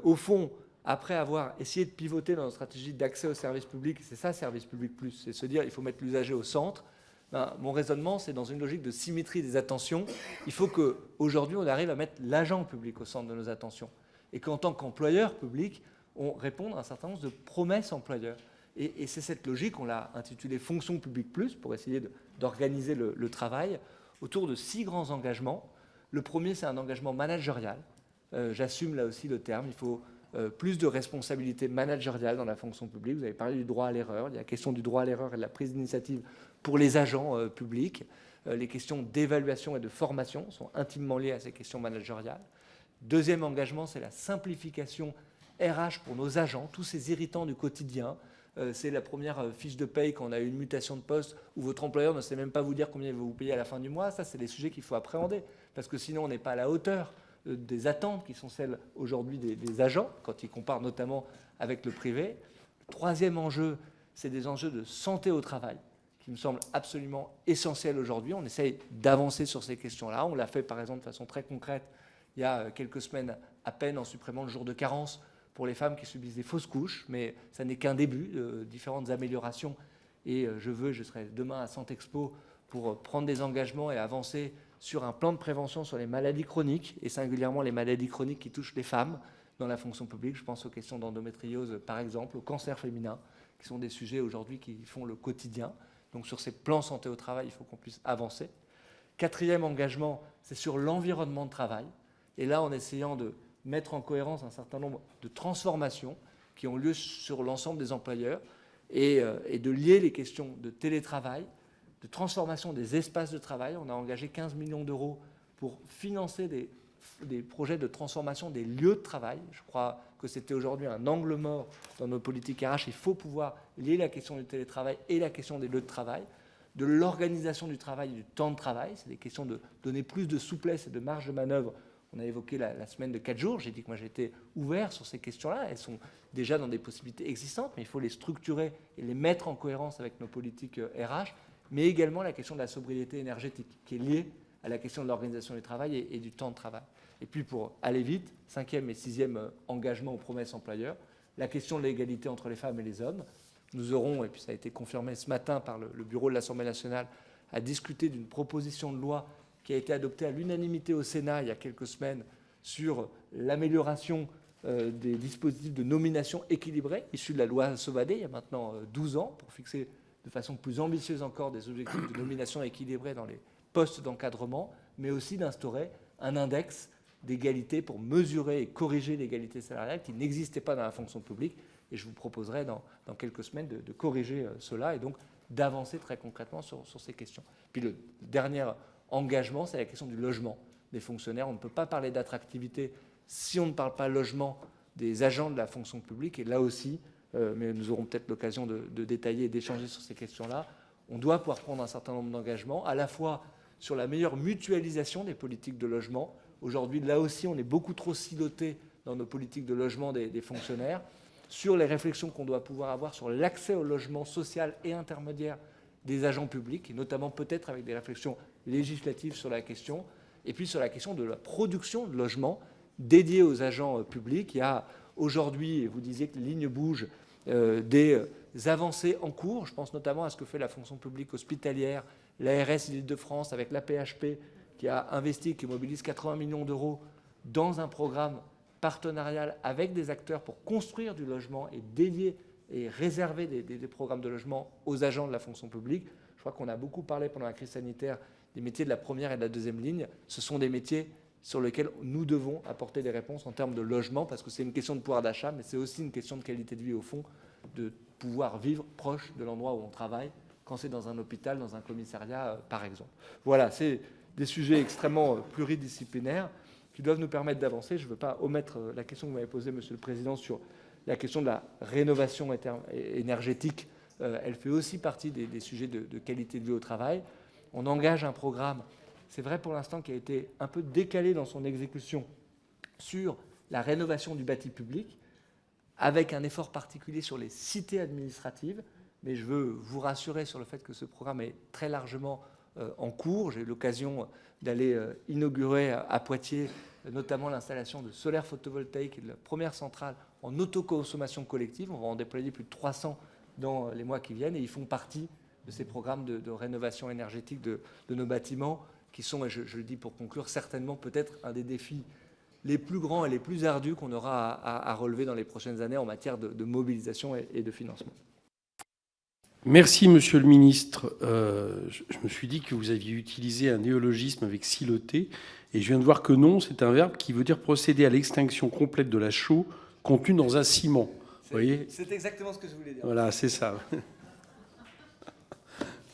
Au fond, après avoir essayé de pivoter dans notre stratégie d'accès au service public, c'est ça, service public plus, c'est se dire il faut mettre l'usager au centre. Ben, mon raisonnement, c'est dans une logique de symétrie des attentions. Il faut qu'aujourd'hui, on arrive à mettre l'agent public au centre de nos attentions. Et qu'en tant qu'employeur public, on réponde à un certain nombre de promesses employeurs. Et c'est cette logique, on l'a intitulée Fonction publique plus, pour essayer d'organiser le travail, autour de 6 grands engagements. Le premier, c'est un engagement managérial. J'assume là aussi le terme. Il faut plus de responsabilité managériale dans la fonction publique. Vous avez parlé du droit à l'erreur. Il y a la question du droit à l'erreur et de la prise d'initiative pour les agents publics. Les questions d'évaluation et de formation sont intimement liées à ces questions managériales. Deuxième engagement, c'est la simplification RH pour nos agents, tous ces irritants du quotidien. C'est la première fiche de paye quand on a une mutation de poste où votre employeur ne sait même pas vous dire combien il va vous payer à la fin du mois. Ça, c'est des sujets qu'il faut appréhender parce que sinon, on n'est pas à la hauteur des attentes qui sont celles aujourd'hui des agents, quand ils comparent notamment avec le privé. Le troisième enjeu, c'est des enjeux de santé au travail, qui me semblent absolument essentiels aujourd'hui. On essaye d'avancer sur ces questions-là. On l'a fait, par exemple, de façon très concrète, il y a quelques semaines à peine, en supprimant le jour de carence pour les femmes qui subissent des fausses couches, mais ça n'est qu'un début de différentes améliorations. Et je serai demain à Santexpo pour prendre des engagements et avancer sur un plan de prévention sur les maladies chroniques, et singulièrement les maladies chroniques qui touchent les femmes dans la fonction publique. Je pense aux questions d'endométriose, par exemple, au cancer féminin, qui sont des sujets aujourd'hui qui font le quotidien. Donc sur ces plans santé au travail, il faut qu'on puisse avancer. Quatrième engagement, c'est sur l'environnement de travail. Et là, en essayant de mettre en cohérence un certain nombre de transformations qui ont lieu sur l'ensemble des employeurs et de lier les questions de télétravail, de transformation des espaces de travail. On a engagé 15 millions d'euros pour financer des projets de transformation des lieux de travail. Je crois que c'était aujourd'hui un angle mort dans nos politiques RH. Il faut pouvoir lier la question du télétravail et la question des lieux de travail, de l'organisation du travail et du temps de travail. C'est des questions de donner plus de souplesse et de marge de manœuvre. On a évoqué la semaine de 4 jours. J'ai dit que moi j'étais ouvert sur ces questions-là. Elles sont déjà dans des possibilités existantes, mais il faut les structurer et les mettre en cohérence avec nos politiques RH, mais également la question de la sobriété énergétique, qui est liée à la question de l'organisation du travail et du temps de travail. Et puis pour aller vite, 5e et 6e engagement aux promesses employeurs, la question de l'égalité entre les femmes et les hommes. Nous aurons, et puis ça a été confirmé ce matin par le bureau de l'Assemblée nationale, à discuter d'une proposition de loi qui a été adoptée à l'unanimité au Sénat il y a quelques semaines sur l'amélioration des dispositifs de nomination équilibrée, issus de la loi Sauvadet, il y a maintenant 12 ans, pour fixer de façon plus ambitieuse encore des objectifs de nomination équilibrée dans les postes d'encadrement, mais aussi d'instaurer un index d'égalité pour mesurer et corriger l'égalité salariale qui n'existait pas dans la fonction publique. Et je vous proposerai dans quelques semaines de corriger cela et donc d'avancer très concrètement sur ces questions. Puis le dernier engagement, c'est la question du logement des fonctionnaires. On ne peut pas parler d'attractivité si on ne parle pas logement des agents de la fonction publique. Et là aussi, mais nous aurons peut-être l'occasion de détailler et d'échanger sur ces questions-là, on doit pouvoir prendre un certain nombre d'engagements, à la fois sur la meilleure mutualisation des politiques de logement. Aujourd'hui, là aussi, on est beaucoup trop siloté dans nos politiques de logement des fonctionnaires, sur les réflexions qu'on doit pouvoir avoir sur l'accès au logement social et intermédiaire des agents publics, et notamment peut-être avec des réflexions législatives sur la question, et puis sur la question de la production de logements dédiés aux agents publics. Il y a aujourd'hui, et vous disiez que les lignes bougent, des avancées en cours. Je pense notamment à ce que fait la fonction publique hospitalière, l'ARS Île-de-France avec l'APHP, qui a investi, qui mobilise 80 millions d'euros dans un programme partenarial avec des acteurs pour construire du logement et dédier et réserver des programmes de logement aux agents de la fonction publique. Je crois qu'on a beaucoup parlé pendant la crise sanitaire des métiers de la première et de la deuxième ligne. Ce sont des métiers sur lesquels nous devons apporter des réponses en termes de logement, parce que c'est une question de pouvoir d'achat, mais c'est aussi une question de qualité de vie au fond, de pouvoir vivre proche de l'endroit où on travaille, quand c'est dans un hôpital, dans un commissariat, par exemple. Voilà, c'est des sujets extrêmement pluridisciplinaires qui doivent nous permettre d'avancer. Je ne veux pas omettre la question que vous m'avez posée, Monsieur le Président, sur la question de la rénovation énergétique, elle fait aussi partie des sujets de qualité de vie au travail. On engage un programme, c'est vrai pour l'instant, qui a été un peu décalé dans son exécution sur la rénovation du bâti public, avec un effort particulier sur les cités administratives. Mais je veux vous rassurer sur le fait que ce programme est très largement en cours. J'ai eu l'occasion d'aller inaugurer à Poitiers notamment l'installation de solaire photovoltaïque et de la première centrale en autoconsommation collective. On va en déployer plus de 300 dans les mois qui viennent et ils font partie de ces programmes de rénovation énergétique de nos bâtiments qui sont, et je le dis pour conclure, certainement peut-être un des défis les plus grands et les plus ardus qu'on aura à relever dans les prochaines années en matière de mobilisation et de financement. Merci, Monsieur le Ministre. Je me suis dit que vous aviez utilisé un néologisme avec siloter, et je viens de voir que non, c'est un verbe qui veut dire procéder à l'extinction complète de la chaux contenue dans un ciment. Vous voyez ? C'est exactement ce que je voulais dire. Voilà, c'est ça.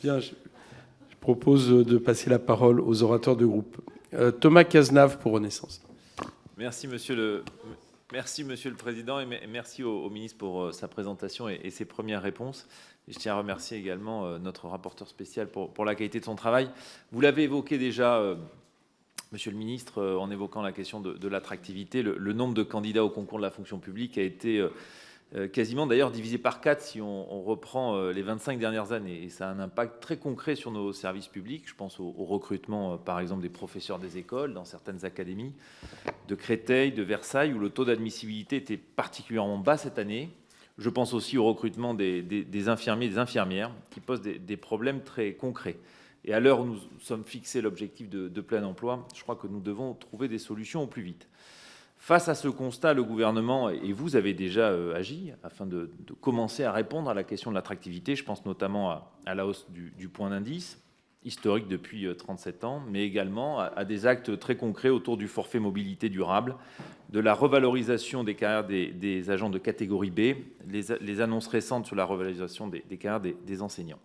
Bien, je propose de passer la parole aux orateurs de groupe. Thomas Cazenave pour Renaissance. Merci, Monsieur le Président, et merci au ministre pour sa présentation et ses premières réponses. Et je tiens à remercier également notre rapporteur spécial pour la qualité de son travail. Vous l'avez évoqué déjà, Monsieur le ministre, en évoquant la question de l'attractivité. Le nombre de candidats au concours de la fonction publique a été quasiment d'ailleurs divisé par 4 si on reprend les 25 dernières années. Et ça a un impact très concret sur nos services publics. Je pense au recrutement, par exemple, des professeurs des écoles dans certaines académies, de Créteil, de Versailles, où le taux d'admissibilité était particulièrement bas cette année. Je pense aussi au recrutement des infirmiers et des infirmières qui posent des problèmes très concrets. Et à l'heure où nous sommes fixés l'objectif de plein emploi, je crois que nous devons trouver des solutions au plus vite. Face à ce constat, le gouvernement, et vous avez déjà agi afin de commencer à répondre à la question de l'attractivité. Je pense notamment à la hausse du point d'indice, historique depuis 37 ans, mais également à des actes très concrets autour du forfait mobilité durable, de la revalorisation des carrières des agents de catégorie B, les annonces récentes sur la revalorisation des carrières des enseignants.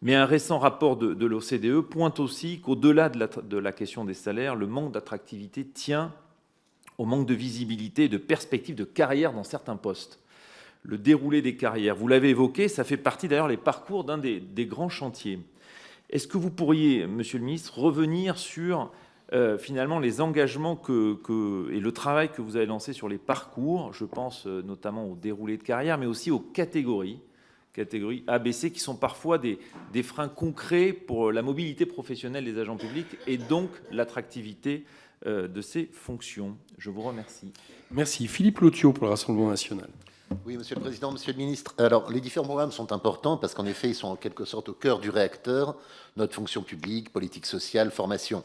Mais un récent rapport de l'OCDE pointe aussi qu'au-delà de la question des salaires, le manque d'attractivité tient au manque de visibilité et de perspective de carrière dans certains postes. Le déroulé des carrières, vous l'avez évoqué, ça fait partie d'ailleurs les parcours d'un des grands chantiers. Est-ce que vous pourriez, Monsieur le Ministre, revenir sur finalement les engagements et le travail que vous avez lancé sur les parcours? Je pense notamment au déroulé de carrière, mais aussi aux catégories A, B, C, qui sont parfois des freins concrets pour la mobilité professionnelle des agents publics et donc l'attractivité de ces fonctions. Je vous remercie. Merci. Philippe Lothiau pour le Rassemblement national. Oui, Monsieur le Président, Monsieur le Ministre. Alors, les différents programmes sont importants parce qu'en effet, ils sont en quelque sorte au cœur du réacteur, notre fonction publique, politique sociale, formation.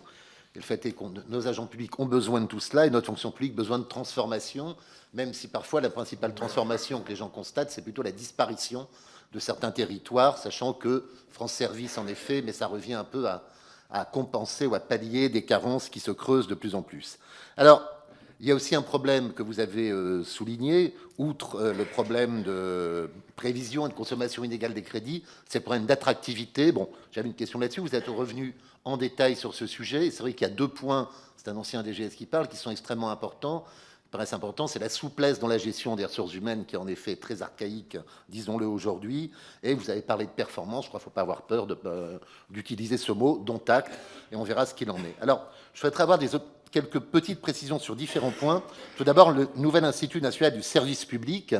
Et le fait est que nos agents publics ont besoin de tout cela et notre fonction publique a besoin de transformation, même si parfois la principale transformation que les gens constatent, c'est plutôt la disparition de certains territoires, sachant que France Service, en effet, mais ça revient un peu à compenser ou à pallier des carences qui se creusent de plus en plus. Alors, il y a aussi un problème que vous avez souligné, outre le problème de prévision et de consommation inégale des crédits, c'est le problème d'attractivité. Bon, j'avais une question là-dessus, vous êtes revenu en détail sur ce sujet, et c'est vrai qu'il y a 2 points, c'est un ancien DGS qui parle, qui sont extrêmement importants. Paraissent importants, c'est la souplesse dans la gestion des ressources humaines qui est en effet très archaïque, disons-le aujourd'hui. Et vous avez parlé de performance, je crois qu'il ne faut pas avoir peur d'utiliser ce mot, dont acte, et on verra ce qu'il en est. Alors, je souhaiterais avoir quelques petites précisions sur différents points. Tout d'abord, le nouvel Institut national du service public,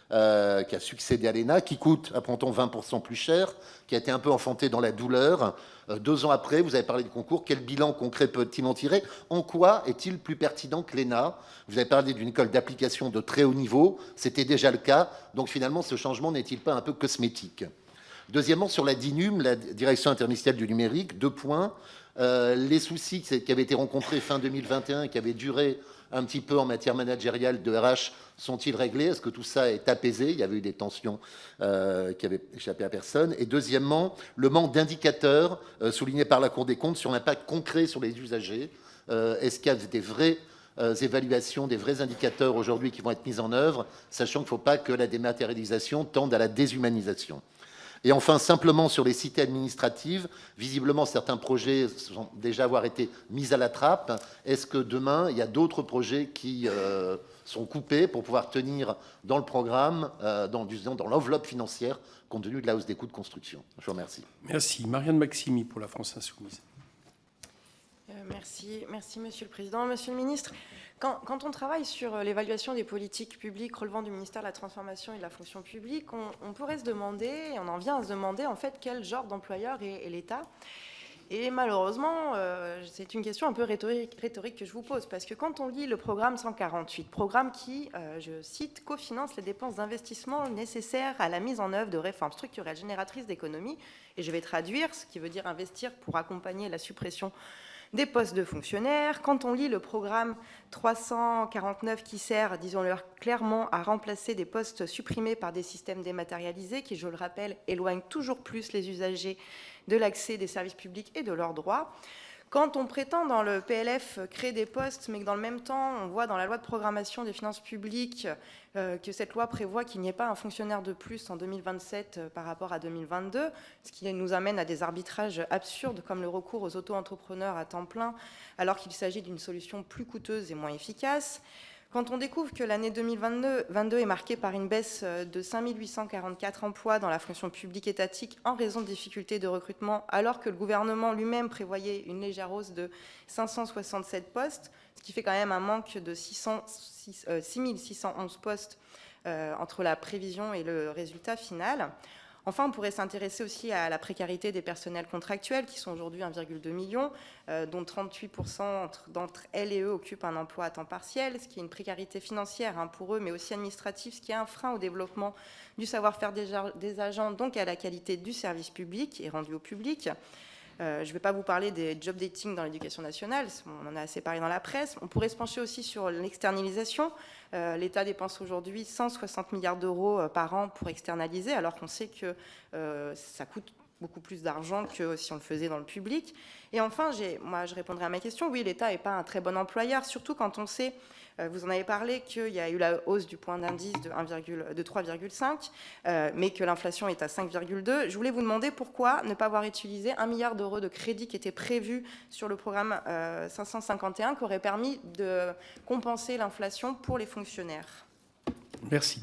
qui a succédé à l'ENA, qui coûte, apprend-on, 20% plus cher, qui a été un peu enfanté dans la douleur. 2 ans après, vous avez parlé du concours. Quel bilan concret peut-il en tirer? En quoi est-il plus pertinent que l'ENA? Vous avez parlé d'une école d'application de très haut niveau. C'était déjà le cas. Donc finalement, ce changement n'est-il pas un peu cosmétique? Deuxièmement, sur la DINUM, la Direction interministérielle du numérique, 2 points. Les soucis qui avaient été rencontrés fin 2021 et qui avaient duré un petit peu en matière managériale de RH sont-ils réglés? Est-ce que tout ça est apaisé? Il y avait eu des tensions qui avaient échappé à personne. Et deuxièmement, le manque d'indicateurs soulignés par la Cour des comptes sur l'impact concret sur les usagers. Est-ce qu'il y a des vraies évaluations, des vrais indicateurs aujourd'hui qui vont être mis en œuvre, sachant qu'il ne faut pas que la dématérialisation tende à la déshumanisation? Et enfin, simplement sur les cités administratives, visiblement certains projets semblent déjà avoir été mis à la trappe. Est-ce que demain, il y a d'autres projets qui sont coupés pour pouvoir tenir dans le programme, dans l'enveloppe financière, compte tenu de la hausse des coûts de construction. Je vous remercie. Merci. Marianne Maximi pour la France Insoumise. Merci, Monsieur le Président. Monsieur le Ministre, quand on travaille sur l'évaluation des politiques publiques relevant du ministère de la Transformation et de la Fonction publique, on pourrait se demander, et on en vient à se demander, en fait, quel genre d'employeur est l'État. Et malheureusement, c'est une question un peu rhétorique que je vous pose, parce que quand on lit le programme 148, programme qui, je cite, cofinance les dépenses d'investissement nécessaires à la mise en œuvre de réformes structurelles génératrices d'économies, et je vais traduire, ce qui veut dire investir pour accompagner la suppression des postes de fonctionnaires. Quand on lit le programme 349 qui sert, disons-le clairement, à remplacer des postes supprimés par des systèmes dématérialisés qui, je le rappelle, éloignent toujours plus les usagers de l'accès des services publics et de leurs droits. Quand on prétend dans le PLF créer des postes, mais que dans le même temps, on voit dans la loi de programmation des finances publiques que cette loi prévoit qu'il n'y ait pas un fonctionnaire de plus en 2027 par rapport à 2022, ce qui nous amène à des arbitrages absurdes comme le recours aux auto-entrepreneurs à temps plein, alors qu'il s'agit d'une solution plus coûteuse et moins efficace. Quand on découvre que l'année 2022 est marquée par une baisse de 5 844 emplois dans la fonction publique étatique en raison de difficultés de recrutement, alors que le gouvernement lui-même prévoyait une légère hausse de 567 postes, ce qui fait quand même un manque de 6 611 postes entre la prévision et le résultat final. Enfin, on pourrait s'intéresser aussi à la précarité des personnels contractuels, qui sont aujourd'hui 1,2 million, dont 38% d'entre elles et eux occupent un emploi à temps partiel, ce qui est une précarité financière pour eux, mais aussi administrative, ce qui est un frein au développement du savoir-faire des agents, donc à la qualité du service public et rendu au public. Je ne vais pas vous parler des job dating dans l'éducation nationale, on en a assez parlé dans la presse. On pourrait se pencher aussi sur l'externalisation. L'État dépense aujourd'hui 160 milliards d'euros par an pour externaliser, alors qu'on sait que ça coûte beaucoup plus d'argent que si on le faisait dans le public. Et enfin, je répondrai à ma question. Oui, l'État n'est pas un très bon employeur, surtout quand on sait, vous en avez parlé, qu'il y a eu la hausse du point d'indice de 3,5, mais que l'inflation est à 5,2. Je voulais vous demander pourquoi ne pas avoir utilisé 1 milliard d'euros de crédit qui était prévu sur le programme 551, qui aurait permis de compenser l'inflation pour les fonctionnaires. Merci.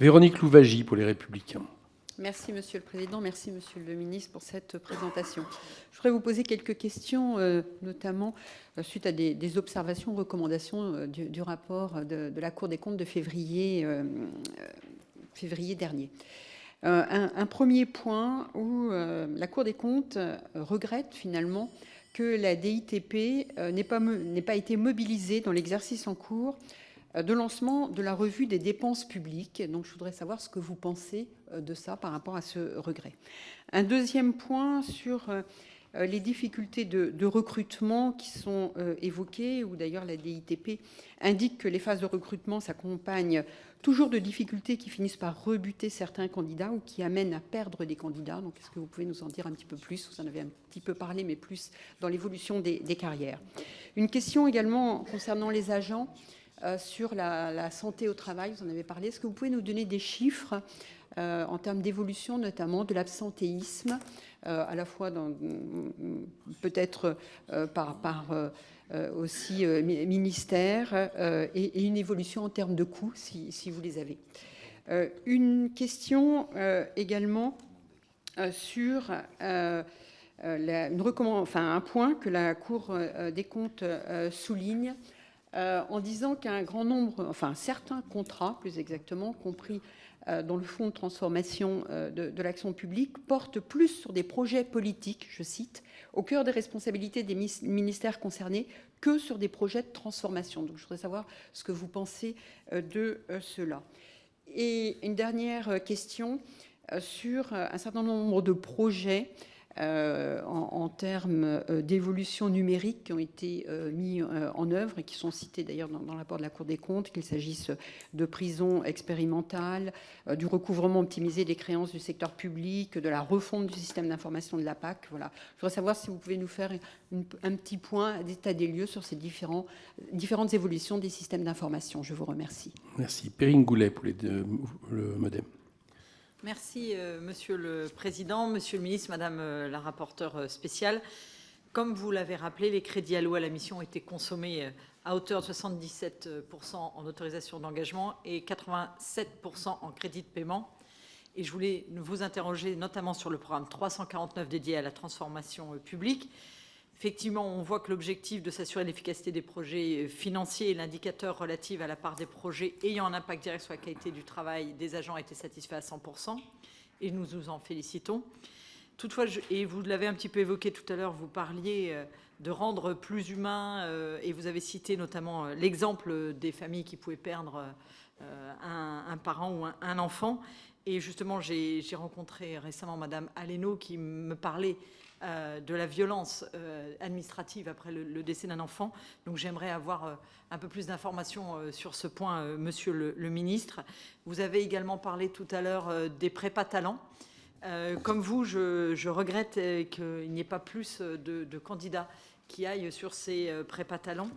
Véronique Louwagie pour Les Républicains. Merci, Monsieur le Président. Merci, Monsieur le Ministre, pour cette présentation. Je voudrais vous poser quelques questions, notamment suite à des observations, recommandations du rapport de la Cour des comptes de février dernier. Un premier point où la Cour des comptes regrette finalement que la DITP n'ait pas été mobilisée dans l'exercice en cours de lancement de la revue des dépenses publiques. Donc, je voudrais savoir ce que vous pensez de ça par rapport à ce regret. Un deuxième point sur les difficultés de recrutement qui sont évoquées, où d'ailleurs la DITP indique que les phases de recrutement s'accompagnent toujours de difficultés qui finissent par rebuter certains candidats ou qui amènent à perdre des candidats. Donc, est-ce que vous pouvez nous en dire un petit peu plus? Vous en avez un petit peu parlé, mais plus dans l'évolution des carrières. Une question également concernant les agents. Sur la santé au travail, vous en avez parlé. Est-ce que vous pouvez nous donner des chiffres en termes d'évolution, notamment de l'absentéisme, à la fois peut-être par aussi ministère, et une évolution en termes de coûts, si vous les avez. Une question également sur un point que la Cour des comptes souligne, en disant qu'un grand nombre, certains contrats, plus exactement, compris dans le fonds de transformation de l'action publique, portent plus sur des projets politiques, je cite, au cœur des responsabilités des ministères concernés, que sur des projets de transformation. Donc je voudrais savoir ce que vous pensez de cela. Et une dernière question sur un certain nombre de projets en termes d'évolution numérique qui ont été mis en œuvre et qui sont cités d'ailleurs dans le rapport de la Cour des comptes, qu'il s'agisse de prisons expérimentales, du recouvrement optimisé des créances du secteur public, de la refonte du système d'information de la PAC. Voilà. Je voudrais savoir si vous pouvez nous faire un petit point d'état des lieux sur ces différentes évolutions des systèmes d'information. Je vous remercie. Merci. Perrine Goulet pour le MoDem. Merci, Monsieur le Président, Monsieur le Ministre, Madame la rapporteure spéciale. Comme vous l'avez rappelé, les crédits alloués à la mission ont été consommés à hauteur de 77% en autorisation d'engagement et 87% en crédit de paiement. Et je voulais vous interroger notamment sur le programme 349 dédié à la transformation publique. Effectivement, on voit que l'objectif de s'assurer l'efficacité des projets financiers et l'indicateur relatif à la part des projets ayant un impact direct sur la qualité du travail des agents a été satisfait à 100%, et nous nous en félicitons. Toutefois, et vous l'avez un petit peu évoqué tout à l'heure, vous parliez de rendre plus humain, et vous avez cité notamment l'exemple des familles qui pouvaient perdre un parent ou un enfant. Et justement, j'ai rencontré récemment Madame Aleno qui me parlait de la violence administrative après le décès d'un enfant. Donc j'aimerais avoir un peu plus d'informations sur ce point, Monsieur le ministre. Vous avez également parlé tout à l'heure des prépas talents. Comme vous, je regrette qu'il n'y ait pas plus de candidats qui aillent sur ces prépas talents.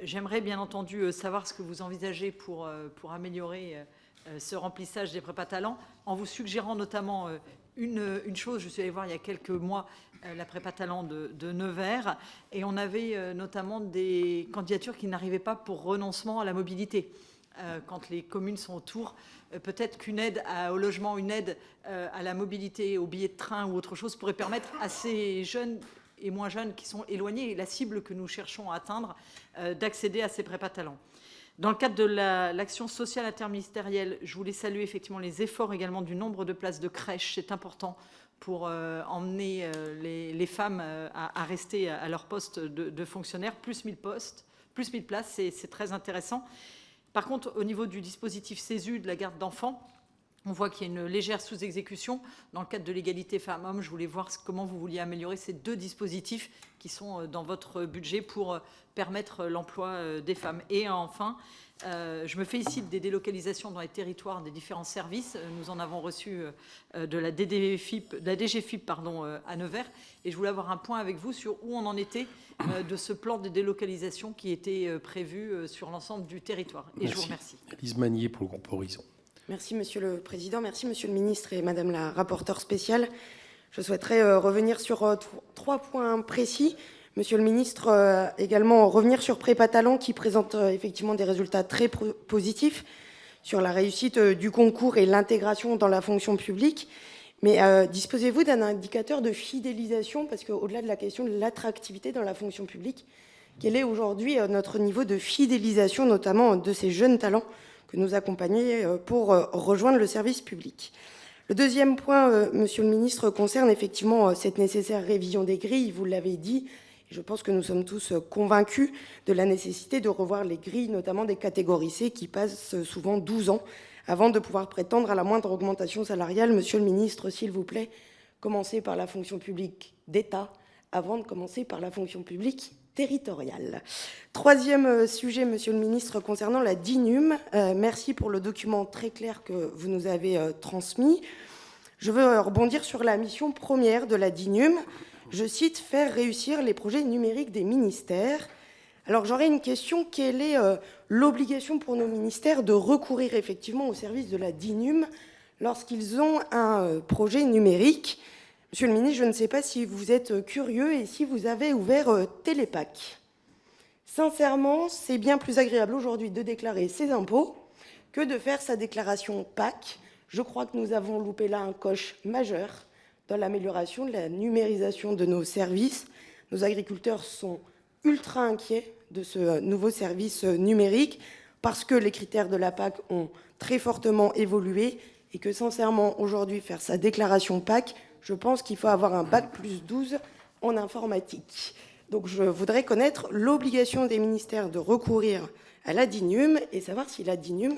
J'aimerais bien entendu savoir ce que vous envisagez pour améliorer ce remplissage des prépas talents, en vous suggérant notamment une chose. Je suis allée voir il y a quelques mois la prépa talent de Nevers, et on avait notamment des candidatures qui n'arrivaient pas pour renoncement à la mobilité. Quand les communes sont autour, peut-être qu'une aide au logement, une aide à la mobilité, au billet de train ou autre chose pourrait permettre à ces jeunes et moins jeunes qui sont éloignés, la cible que nous cherchons à atteindre, d'accéder à ces prépas talents. Dans le cadre de l'action sociale interministérielle, je voulais saluer effectivement les efforts également du nombre de places de crèche. C'est important pour emmener les femmes à rester à leur poste de fonctionnaire. Plus 1000 postes, plus 1000 places, c'est très intéressant. Par contre, au niveau du dispositif CESU de la garde d'enfants, on voit qu'il y a une légère sous-exécution. Dans le cadre de l'égalité femmes-hommes, je voulais voir comment vous vouliez améliorer ces deux dispositifs qui sont dans votre budget pour permettre l'emploi des femmes. Et enfin, je me félicite des délocalisations dans les territoires des différents services. Nous en avons reçu de la DGFiP à Nevers. Et je voulais avoir un point avec vous sur où on en était de ce plan de délocalisation qui était prévu sur l'ensemble du territoire. Et Merci. Je vous remercie. Lise Magnier pour le groupe Horizon. Merci, Monsieur le Président. Merci, Monsieur le Ministre et Madame la rapporteure spéciale. Je souhaiterais revenir sur 3 points précis. Monsieur le Ministre, également revenir sur Prépa Talent qui présente effectivement des résultats très positifs sur la réussite du concours et l'intégration dans la fonction publique. Mais disposez-vous d'un indicateur de fidélisation? Parce qu'au-delà de la question de l'attractivité dans la fonction publique, quel est aujourd'hui notre niveau de fidélisation, notamment de ces jeunes talents que nous accompagnons pour rejoindre le service public? Le deuxième point, Monsieur le Ministre, concerne effectivement cette nécessaire révision des grilles. Vous l'avez dit, et je pense que nous sommes tous convaincus de la nécessité de revoir les grilles, notamment des catégories C, qui passent souvent 12 ans avant de pouvoir prétendre à la moindre augmentation salariale. Monsieur le Ministre, s'il vous plaît, commencez par la fonction publique d'État avant de commencer par la fonction publique territoriale. Troisième sujet, Monsieur le Ministre, concernant la DINUM. Merci pour le document très clair que vous nous avez transmis. Je veux rebondir sur la mission première de la DINUM. Je cite, faire réussir les projets numériques des ministères. Alors j'aurais une question, quelle est l'obligation pour nos ministères de recourir effectivement au service de la DINUM lorsqu'ils ont un projet numérique? Monsieur le ministre, je ne sais pas si vous êtes curieux et si vous avez ouvert Télépac. Sincèrement, c'est bien plus agréable aujourd'hui de déclarer ses impôts que de faire sa déclaration PAC. Je crois que nous avons loupé là un coche majeur dans l'amélioration de la numérisation de nos services. Nos agriculteurs sont ultra inquiets de ce nouveau service numérique parce que les critères de la PAC ont très fortement évolué et que sincèrement, aujourd'hui, faire sa déclaration PAC, je pense qu'il faut avoir un bac plus 12 en informatique. Donc je voudrais connaître l'obligation des ministères de recourir à la DINUM et savoir si la DINUM,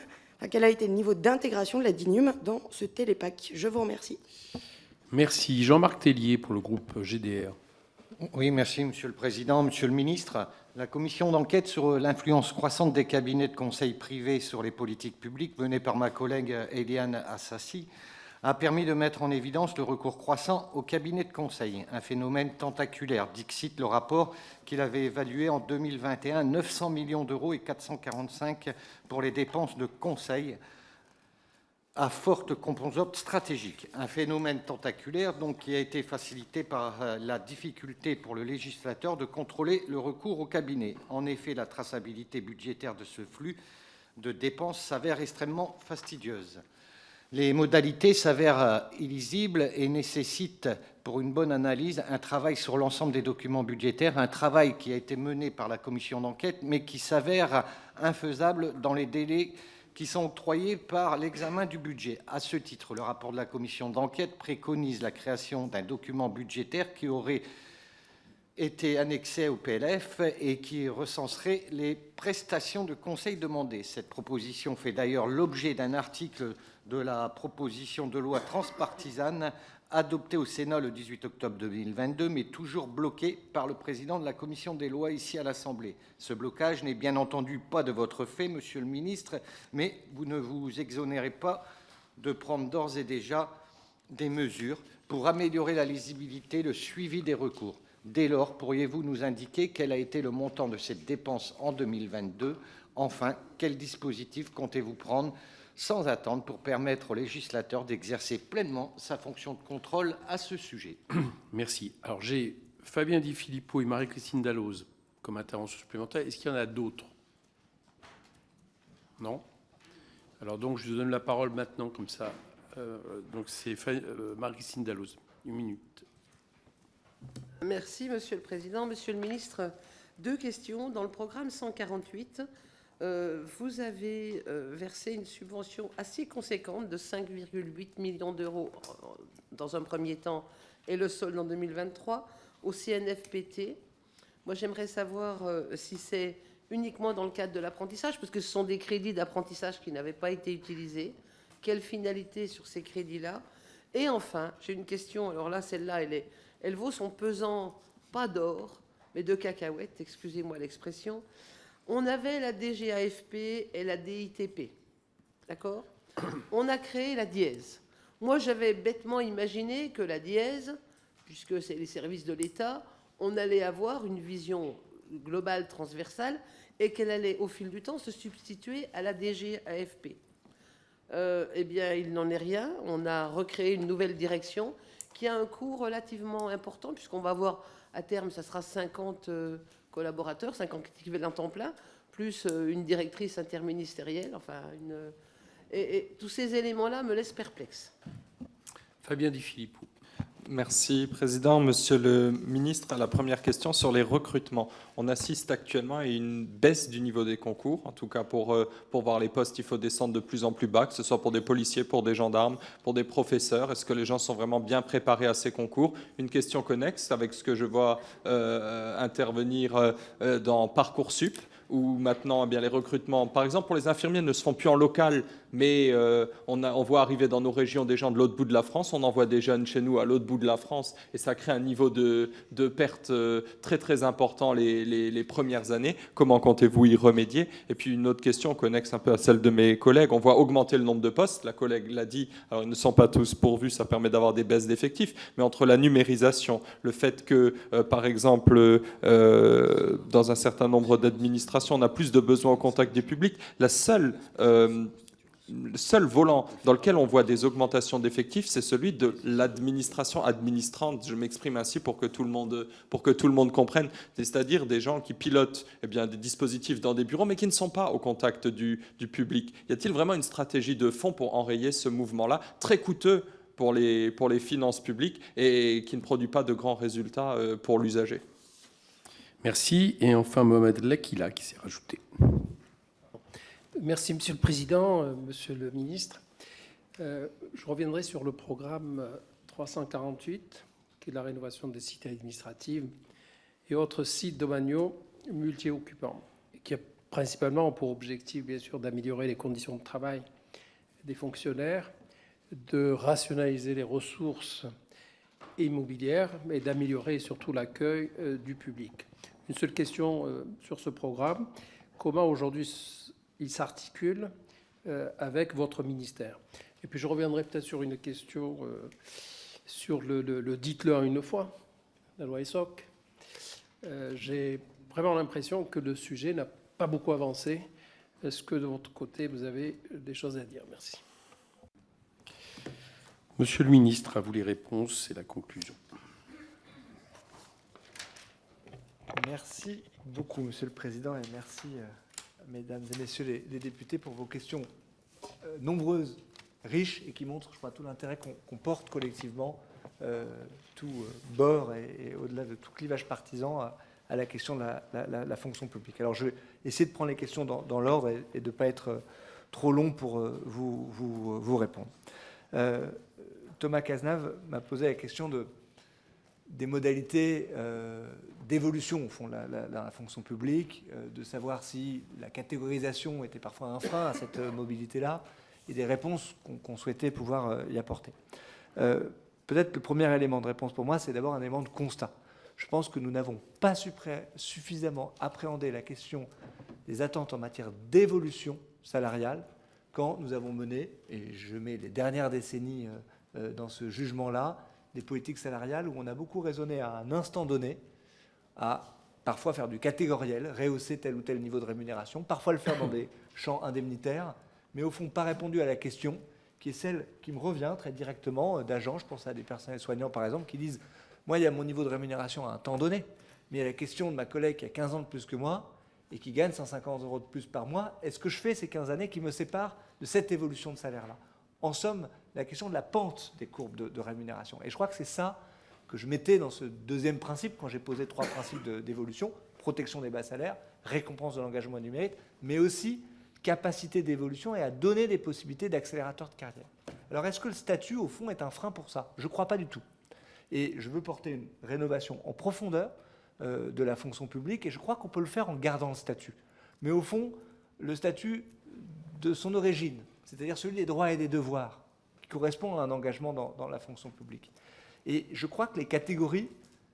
quel a été le niveau d'intégration de la DINUM dans ce Télépac. Je vous remercie. Merci. Jean-Marc Tellier pour le groupe GDR. Oui, merci, Monsieur le Président. Monsieur le Ministre, la commission d'enquête sur l'influence croissante des cabinets de conseil privés sur les politiques publiques, menée par ma collègue Eliane Assassi, a permis de mettre en évidence le recours croissant aux cabinets de conseil, un phénomène tentaculaire. Dixit le rapport qu'il avait évalué en 2021, 900 millions d'euros et 445 pour les dépenses de conseil. à forte composante stratégique, un phénomène tentaculaire donc, qui a été facilité par la difficulté pour le législateur de contrôler le recours au cabinet. En effet, la traçabilité budgétaire de ce flux de dépenses s'avère extrêmement fastidieuse. Les modalités s'avèrent illisibles et nécessitent, pour une bonne analyse, un travail sur l'ensemble des documents budgétaires, un travail qui a été mené par la commission d'enquête, mais qui s'avère infaisable dans les délais qui sont octroyés par l'examen du budget. À ce titre, le rapport de la commission d'enquête préconise la création d'un document budgétaire qui aurait été annexé au PLF et qui recenserait les prestations de conseil demandées. Cette proposition fait d'ailleurs l'objet d'un article de la proposition de loi transpartisane adoptée au Sénat le 18 octobre 2022, mais toujours bloquée par le président de la commission des lois ici à l'Assemblée. Ce blocage n'est bien entendu pas de votre fait, monsieur le ministre, mais vous ne vous exonérez pas de prendre d'ores et déjà des mesures pour améliorer la lisibilité, le suivi des recours. Dès lors, pourriez-vous nous indiquer quel a été le montant de cette dépense en 2022 ? Enfin, quel dispositif comptez-vous prendre sans attendre pour permettre au législateur d'exercer pleinement sa fonction de contrôle à ce sujet ? Merci. Alors, j'ai Fabien Di Filippo et Marie-Christine Dalloz comme intervention supplémentaire. Est-ce qu'il y en a d'autres ? Non ? Alors, donc, je vous donne la parole maintenant, comme ça. Donc, c'est Marie-Christine Dalloz. 1 minute. Merci, Monsieur le Président. Monsieur le Ministre, 2 questions. Dans le programme 148, vous avez versé une subvention assez conséquente de 5,8 millions d'euros dans un premier temps et le solde en 2023 au CNFPT. Moi, j'aimerais savoir si c'est uniquement dans le cadre de l'apprentissage, parce que ce sont des crédits d'apprentissage qui n'avaient pas été utilisés. Quelle finalité sur ces crédits-là ? Et enfin, j'ai une question. Alors là, celle-là, elle vaut son pesant, pas d'or, mais de cacahuètes, excusez-moi l'expression. On avait la DGAFP et la DITP, d'accord ? On a créé la dièse. Moi, j'avais bêtement imaginé que la dièse, puisque c'est les services de l'État, on allait avoir une vision globale, transversale, et qu'elle allait, au fil du temps, se substituer à la DGAFP. Eh bien, il n'en est rien. On a recréé une nouvelle direction qui a un coût relativement important, puisqu'on va avoir, à terme, ça sera 50 collaborateurs, 50 équivalents temps plein, plus une directrice interministérielle. Enfin, et tous ces éléments-là me laissent perplexe. Fabien Di Filippo. Merci, Président. Monsieur le ministre, la première question sur les recrutements. On assiste actuellement à une baisse du niveau des concours. En tout cas, pour voir les postes, il faut descendre de plus en plus bas, que ce soit pour des policiers, pour des gendarmes, pour des professeurs. Est-ce que les gens sont vraiment bien préparés à ces concours ? Une question connexe avec ce que je vois intervenir dans Parcoursup, où maintenant, eh bien, les recrutements, par exemple, pour les infirmiers, ne se font plus en local, mais on voit arriver dans nos régions des gens de l'autre bout de la France, on envoie des jeunes chez nous à l'autre bout de la France, et ça crée un niveau de perte très très important les premières années. Comment comptez-vous y remédier ? Et puis une autre question connexe un peu à celle de mes collègues, on voit augmenter le nombre de postes, la collègue l'a dit, alors ils ne sont pas tous pourvus, ça permet d'avoir des baisses d'effectifs, mais entre la numérisation, le fait que, par exemple, dans un certain nombre d'administrations, on a plus de besoins au contact du public, le seul volant dans lequel on voit des augmentations d'effectifs, c'est celui de l'administration administrante. Je m'exprime ainsi pour que tout le monde comprenne. C'est-à-dire des gens qui pilotent des dispositifs dans des bureaux, mais qui ne sont pas au contact du public. Y a-t-il vraiment une stratégie de fond pour enrayer ce mouvement-là, très coûteux pour les finances publiques et qui ne produit pas de grands résultats pour l'usager ? Merci. Et enfin, Mohamed Lakila qui s'est rajouté. Merci, Monsieur le Président, Monsieur le Ministre. Je reviendrai sur le programme 348, qui est la rénovation des cités administratives et autres sites domaniaux multi-occupants, qui a principalement pour objectif, bien sûr, d'améliorer les conditions de travail des fonctionnaires, de rationaliser les ressources immobilières et d'améliorer surtout l'accueil du public. Une seule question sur ce programme. Comment aujourd'hui il s'articule avec votre ministère? Et puis je reviendrai peut-être sur une question sur le dites-le en une fois, la loi ESSOC. J'ai vraiment l'impression que le sujet n'a pas beaucoup avancé. Est-ce que de votre côté, vous avez des choses à dire? Merci. Monsieur le ministre, à vous les réponses et la conclusion. Merci beaucoup, Monsieur le Président, et merci, Mesdames et Messieurs les députés, pour vos questions nombreuses, riches, et qui montrent, je crois, tout l'intérêt qu'on porte collectivement, tout bord et au-delà de tout clivage partisan, à la question de la fonction publique. Alors, je vais essayer de prendre les questions dans l'ordre et de ne pas être trop long pour vous répondre. Thomas Cazenave m'a posé la question des modalités d'évolution au fond de la fonction publique, de savoir si la catégorisation était parfois un frein à cette mobilité-là, et des réponses qu'on souhaitait pouvoir y apporter. Peut-être le premier élément de réponse pour moi, c'est d'abord un élément de constat. Je pense que nous n'avons pas suffisamment appréhendé la question des attentes en matière d'évolution salariale quand nous avons mené, et je mets les dernières décennies dans ce jugement-là, des politiques salariales où on a beaucoup raisonné à un instant donné, à parfois faire du catégoriel, rehausser tel ou tel niveau de rémunération, parfois le faire dans des champs indemnitaires, mais au fond pas répondu à la question qui est celle qui me revient très directement d'agents, je pense à des personnels soignants par exemple, qui disent « moi il y a mon niveau de rémunération à un temps donné, mais il y a la question de ma collègue qui a 15 ans de plus que moi et qui gagne 150 € de plus par mois, est-ce que je fais ces 15 années qui me séparent de cette évolution de salaire-là ?» En somme, la question de la pente des courbes de rémunération. Et je crois que c'est ça que je mettais dans ce deuxième principe quand j'ai posé 3 principes d'évolution: protection des bas salaires, récompense de l'engagement et du mérite, mais aussi capacité d'évolution et à donner des possibilités d'accélérateur de carrière. Alors est-ce que le statut, au fond, est un frein pour ça? Je ne crois pas du tout. Et je veux porter une rénovation en profondeur de la fonction publique, et je crois qu'on peut le faire en gardant le statut. Mais au fond, le statut de son origine, c'est-à-dire celui des droits et des devoirs, qui correspond à un engagement dans la fonction publique. Et je crois que les catégories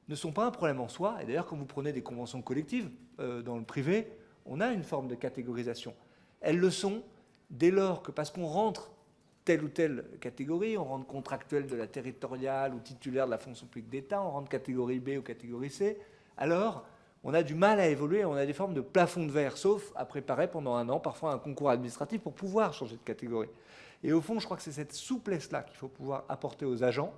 ne sont pas un problème en soi. Et d'ailleurs, quand vous prenez des conventions collectives dans le privé, on a une forme de catégorisation. Elles le sont dès lors que, parce qu'on rentre telle ou telle catégorie, on rentre contractuel de la territoriale ou titulaire de la fonction publique d'État, on rentre catégorie B ou catégorie C, alors on a du mal à évoluer, on a des formes de plafond de verre, sauf à préparer pendant un an, parfois un concours administratif pour pouvoir changer de catégorie. Et au fond, je crois que c'est cette souplesse-là qu'il faut pouvoir apporter aux agents,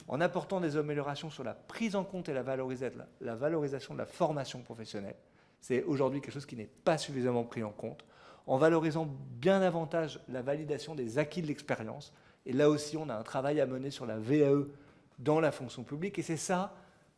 en apportant des améliorations sur la prise en compte et la valorisation de la formation professionnelle. C'est aujourd'hui quelque chose qui n'est pas suffisamment pris en compte, en valorisant bien davantage la validation des acquis de l'expérience. Et là aussi, on a un travail à mener sur la VAE dans la fonction publique, et c'est ça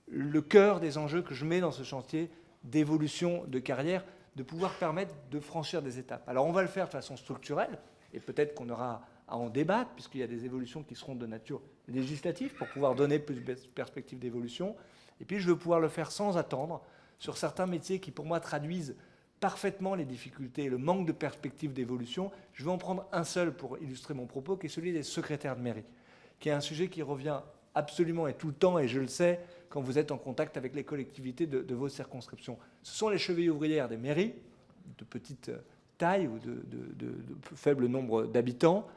le cœur des enjeux que je mets dans ce chantier d'évolution de carrière, de pouvoir permettre de franchir des étapes. Alors on va le faire de façon structurelle, et peut-être qu'on aura à en débattre, puisqu'il y a des évolutions qui seront de nature législative pour pouvoir donner plus de perspectives d'évolution. Et puis je veux pouvoir le faire sans attendre sur certains métiers qui pour moi traduisent parfaitement les difficultés et le manque de perspectives d'évolution. Je vais en prendre un seul pour illustrer mon propos, qui est celui des secrétaires de mairie, qui est un sujet qui revient absolument et tout le temps, et je le sais, quand vous êtes en contact avec les collectivités de vos circonscriptions. Ce sont les chevilles ouvrières des mairies, de petite taille ou de faible nombre d'habitants,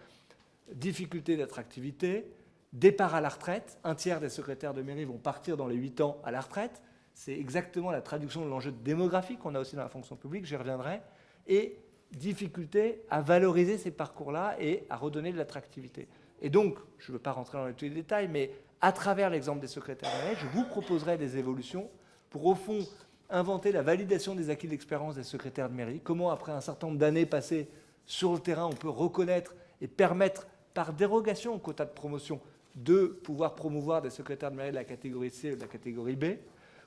difficulté d'attractivité, départ à la retraite. Un tiers des secrétaires de mairie vont partir dans les 8 ans à la retraite. C'est exactement la traduction de l'enjeu démographique qu'on a aussi dans la fonction publique, j'y reviendrai, et difficulté à valoriser ces parcours-là et à redonner de l'attractivité. Et donc, je ne veux pas rentrer dans tous les détails, mais à travers l'exemple des secrétaires de mairie, je vous proposerai des évolutions pour, au fond, inventer la validation des acquis d'expérience des secrétaires de mairie. Comment, après un certain nombre d'années passées sur le terrain, on peut reconnaître et permettre, par dérogation au quota de promotion, de pouvoir promouvoir des secrétaires de mairie de la catégorie C ou de la catégorie B.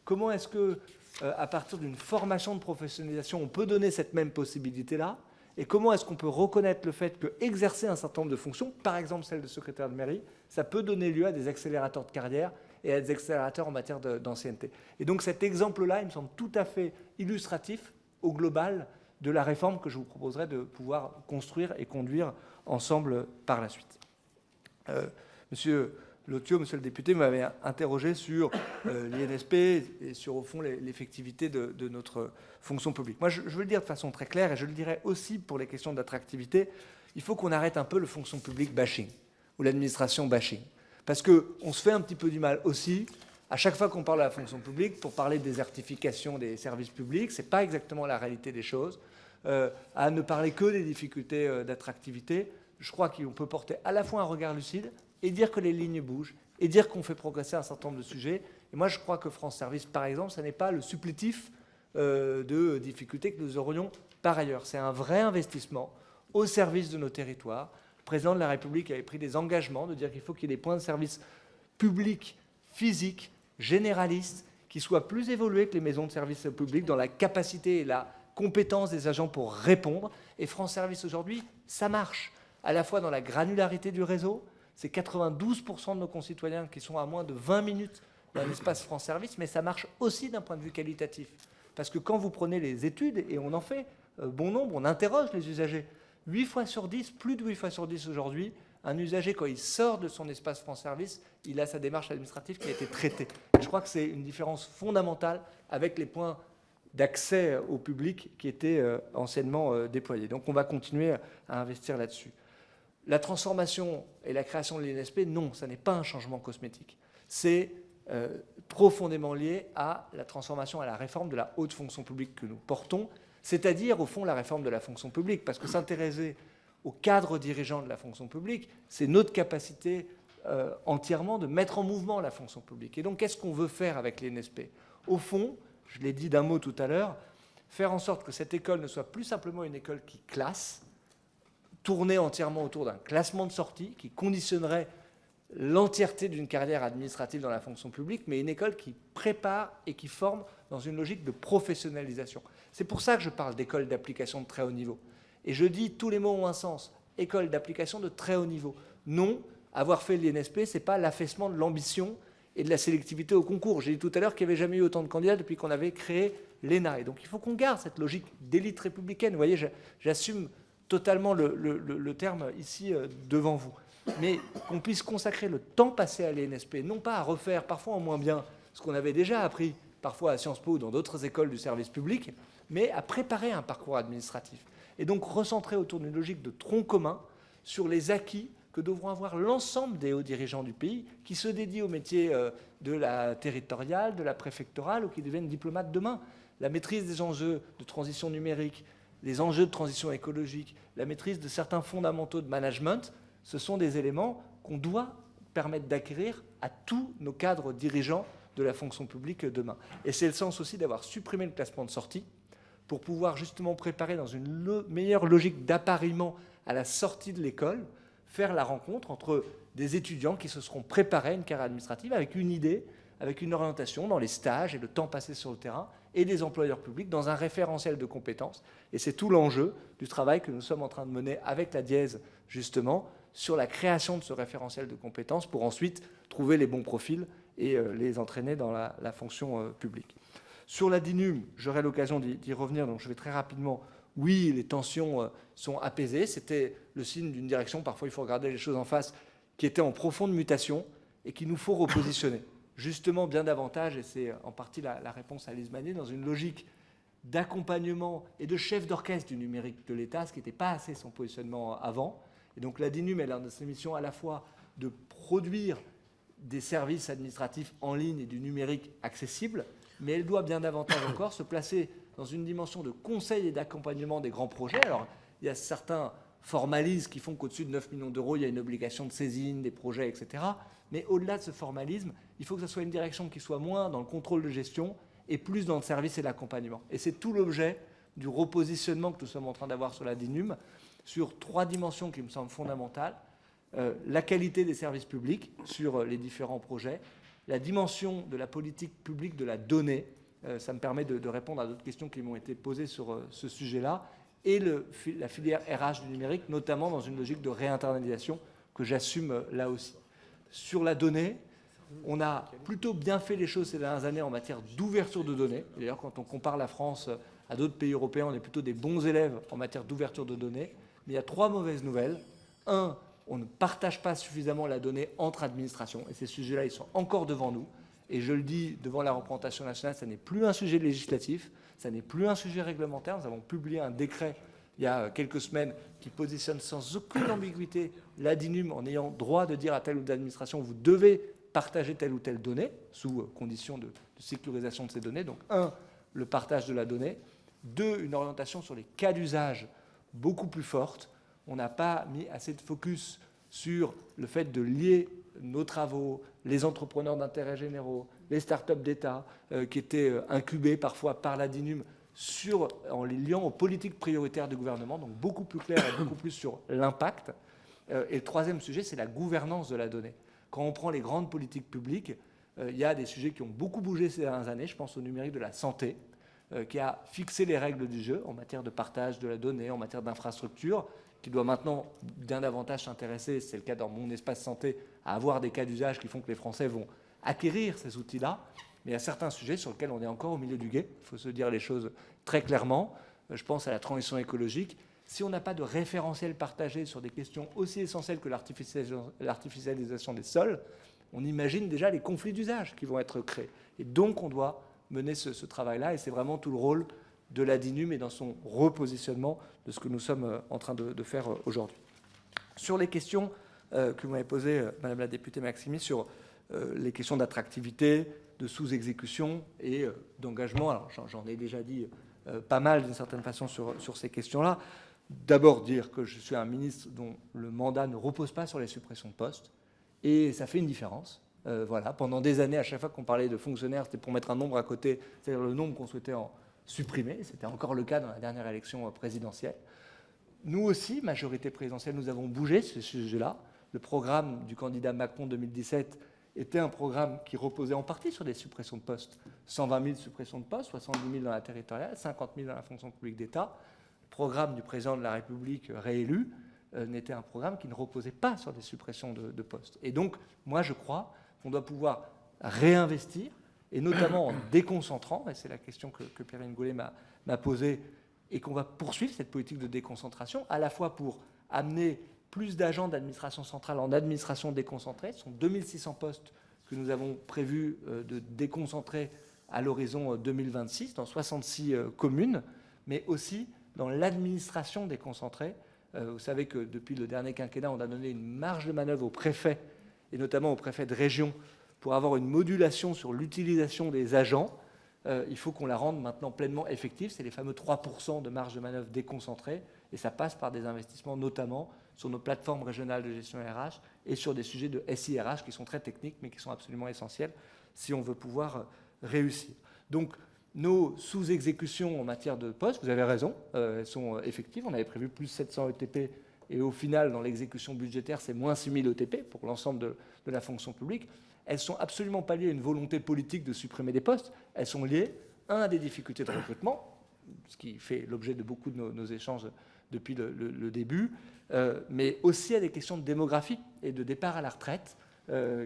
Comment est-ce que, à partir d'une formation de professionnalisation, on peut donner cette même possibilité-là? Et comment est-ce qu'on peut reconnaître le fait qu'exercer un certain nombre de fonctions, par exemple celle de secrétaire de mairie, ça peut donner lieu à des accélérateurs de carrière et à des accélérateurs en matière d'ancienneté. Et donc cet exemple-là, il me semble tout à fait illustratif au global de la réforme que je vous proposerai de pouvoir construire et conduire ensemble par la suite. Monsieur Lotio, monsieur le député, m'avait interrogé sur l'INSP et sur, au fond, l'effectivité de notre fonction publique. Moi, je veux le dire de façon très claire, et je le dirais aussi pour les questions d'attractivité, il faut qu'on arrête un peu le fonction publique bashing, ou l'administration bashing. Parce qu'on se fait un petit peu du mal aussi, à chaque fois qu'on parle de la fonction publique, pour parler de désertification des services publics, ce n'est pas exactement la réalité des choses, à ne parler que des difficultés d'attractivité. Je crois qu'on peut porter à la fois un regard lucide, et dire que les lignes bougent, et dire qu'on fait progresser un certain nombre de sujets. Et moi, je crois que France Service, par exemple, ça n'est pas le supplétif de difficultés que nous aurions par ailleurs. C'est un vrai investissement au service de nos territoires. Le président de la République avait pris des engagements de dire qu'il faut qu'il y ait des points de service publics, physiques, généralistes, qui soient plus évolués que les maisons de service publics dans la capacité et la compétence des agents pour répondre. Et France Service, aujourd'hui, ça marche, à la fois dans la granularité du réseau. C'est 92% de nos concitoyens qui sont à moins de 20 minutes dans l'espace France Service, mais ça marche aussi d'un point de vue qualitatif. Parce que quand vous prenez les études, et on en fait bon nombre, on interroge les usagers, 8 fois sur 10, plus de 8 fois sur 10 aujourd'hui, un usager, quand il sort de son espace France Service, il a sa démarche administrative qui a été traitée. Et je crois que c'est une différence fondamentale avec les points d'accès au public qui étaient anciennement déployés. Donc on va continuer à investir là-dessus. La transformation et la création de l'INSP, non, ça n'est pas un changement cosmétique. C'est profondément lié à la transformation, à la réforme de la haute fonction publique que nous portons, c'est-à-dire, au fond, la réforme de la fonction publique. Parce que s'intéresser au cadre dirigeant de la fonction publique, c'est notre capacité entièrement de mettre en mouvement la fonction publique. Et donc, qu'est-ce qu'on veut faire avec l'INSP? Au fond, je l'ai dit d'un mot tout à l'heure, faire en sorte que cette école ne soit plus simplement une école qui classe, tournée entièrement autour d'un classement de sortie qui conditionnerait l'entièreté d'une carrière administrative dans la fonction publique, mais une école qui prépare et qui forme dans une logique de professionnalisation. C'est pour ça que je parle d'école d'application de très haut niveau. Et je dis, tous les mots ont un sens. École d'application de très haut niveau. Non, avoir fait l'INSP, ce n'est pas l'affaissement de l'ambition et de la sélectivité au concours. J'ai dit tout à l'heure qu'il n'y avait jamais eu autant de candidats depuis qu'on avait créé l'ENA. Et donc il faut qu'on garde cette logique d'élite républicaine. Vous voyez, j'assume totalement le terme ici devant vous. Mais qu'on puisse consacrer le temps passé à l'INSP, non pas à refaire, parfois en moins bien, ce qu'on avait déjà appris, parfois à Sciences Po ou dans d'autres écoles du service public, mais à préparer un parcours administratif. Et donc recentrer autour d'une logique de tronc commun sur les acquis que devront avoir l'ensemble des hauts dirigeants du pays qui se dédient au métier de la territoriale, de la préfectorale ou qui deviennent diplomates demain. La maîtrise des enjeux de transition numérique, les enjeux de transition écologique, la maîtrise de certains fondamentaux de management, ce sont des éléments qu'on doit permettre d'acquérir à tous nos cadres dirigeants de la fonction publique demain. Et c'est le sens aussi d'avoir supprimé le classement de sortie pour pouvoir justement préparer dans une meilleure logique d'appariement à la sortie de l'école, faire la rencontre entre des étudiants qui se seront préparés à une carrière administrative avec une idée, avec une orientation dans les stages et le temps passé sur le terrain, et des employeurs publics dans un référentiel de compétences. Et c'est tout l'enjeu du travail que nous sommes en train de mener avec la Dièse, justement, sur la création de ce référentiel de compétences pour ensuite trouver les bons profils et les entraîner dans la fonction publique. Sur la DINUM, j'aurai l'occasion d'y revenir, donc je vais très rapidement. Oui, les tensions sont apaisées. C'était le signe d'une direction, parfois il faut regarder les choses en face, qui était en profonde mutation et qu'il nous faut repositionner. Justement, bien davantage, et c'est en partie la réponse à Lise Magnier, dans une logique d'accompagnement et de chef d'orchestre du numérique de l'État, ce qui n'était pas assez son positionnement avant. Et donc la DINUM, elle a dans ses missions à la fois de produire des services administratifs en ligne et du numérique accessible, mais elle doit bien davantage encore se placer dans une dimension de conseil et d'accompagnement des grands projets. Alors, il y a certains formalismes qui font qu'au-dessus de 9 millions d'euros, il y a une obligation de saisine des projets, etc. Mais au-delà de ce formalisme, il faut que ce soit une direction qui soit moins dans le contrôle de gestion et plus dans le service et l'accompagnement. Et c'est tout l'objet du repositionnement que nous sommes en train d'avoir sur la DINUM, sur 3 dimensions qui me semblent fondamentales. La qualité des services publics sur les différents projets, la dimension de la politique publique de la donnée, ça me permet de répondre à d'autres questions qui m'ont été posées sur ce sujet-là, et la filière RH du numérique, notamment dans une logique de réinternalisation que j'assume là aussi. Sur la donnée, on a plutôt bien fait les choses ces dernières années en matière d'ouverture de données. D'ailleurs, quand on compare la France à d'autres pays européens, on est plutôt des bons élèves en matière d'ouverture de données. Mais il y a 3 mauvaises nouvelles. 1, on ne partage pas suffisamment la donnée entre administrations. Et ces sujets-là, ils sont encore devant nous. Et je le dis devant la représentation nationale, ça n'est plus un sujet législatif, ça n'est plus un sujet réglementaire. Nous avons publié un décret il y a quelques semaines qui positionne sans aucune ambiguïté la DINUM en ayant droit de dire à telle ou telle administration vous devez partager telle ou telle donnée sous condition de sécurisation de ces données. Donc 1, le partage de la donnée. 2, une orientation sur les cas d'usage beaucoup plus forte. On n'a pas mis assez de focus sur le fait de lier nos travaux, les entrepreneurs d'intérêt généraux, les startups d'État qui étaient incubés parfois par la DINUM, en les liant aux politiques prioritaires du gouvernement, donc beaucoup plus clair et beaucoup plus sur l'impact. Et le troisième sujet, c'est la gouvernance de la donnée. Quand on prend les grandes politiques publiques, il y a des sujets qui ont beaucoup bougé ces dernières années. Je pense au numérique de la santé, qui a fixé les règles du jeu en matière de partage de la donnée, en matière d'infrastructure, qui doit maintenant bien davantage s'intéresser, c'est le cas dans mon espace santé, à avoir des cas d'usage qui font que les Français vont acquérir ces outils-là. Mais il y a certains sujets sur lesquels on est encore au milieu du gué. Il faut se dire les choses très clairement. Je pense à la transition écologique. Si on n'a pas de référentiel partagé sur des questions aussi essentielles que l'artificialisation des sols, on imagine déjà les conflits d'usage qui vont être créés. Et donc, on doit mener ce travail-là. Et c'est vraiment tout le rôle de la DINUM et dans son repositionnement de ce que nous sommes en train de faire aujourd'hui. Sur les questions que vous m'avez posées, Madame la députée Maximi, sur les questions d'attractivité, de sous-exécution et d'engagement, alors j'en ai déjà dit pas mal d'une certaine façon sur ces questions-là. D'abord dire que je suis un ministre dont le mandat ne repose pas sur les suppressions de postes, et ça fait une différence. Voilà, pendant des années, à chaque fois qu'on parlait de fonctionnaires, c'était pour mettre un nombre à côté, c'est-à-dire le nombre qu'on souhaitait en supprimer. C'était encore le cas dans la dernière élection présidentielle. Nous aussi, majorité présidentielle, nous avons bougé ce sujet-là. Le programme du candidat Macron 2017 était un programme qui reposait en partie sur des suppressions de postes. 120 000 suppressions de postes, 70 000 dans la territoriale, 50 000 dans la fonction publique d'État. Le programme du président de la République réélu n'était un programme qui ne reposait pas sur des suppressions de postes. Et donc, moi, je crois qu'on doit pouvoir réinvestir, et notamment en déconcentrant, et c'est la question que Perrine Goulet m'a posée, et qu'on va poursuivre cette politique de déconcentration, à la fois pour amener plus d'agents d'administration centrale en administration déconcentrée. Ce sont 2600 postes que nous avons prévu de déconcentrer à l'horizon 2026 dans 66 communes, mais aussi dans l'administration déconcentrée. Vous savez que depuis le dernier quinquennat, on a donné une marge de manœuvre aux préfets, et notamment aux préfets de région, pour avoir une modulation sur l'utilisation des agents. Il faut qu'on la rende maintenant pleinement effective. C'est les fameux 3% de marge de manœuvre déconcentrée, et ça passe par des investissements notamment sur nos plateformes régionales de gestion RH et sur des sujets de SIRH qui sont très techniques mais qui sont absolument essentiels si on veut pouvoir réussir. Donc nos sous-exécutions en matière de postes, vous avez raison, elles sont effectives. On avait prévu plus 700 ETP et au final dans l'exécution budgétaire c'est moins 6000 ETP pour l'ensemble de la fonction publique. Elles sont absolument pas liées à une volonté politique de supprimer des postes, elles sont liées à des difficultés de recrutement, ce qui fait l'objet de beaucoup de nos échanges depuis le début, mais aussi à des questions de démographie et de départ à la retraite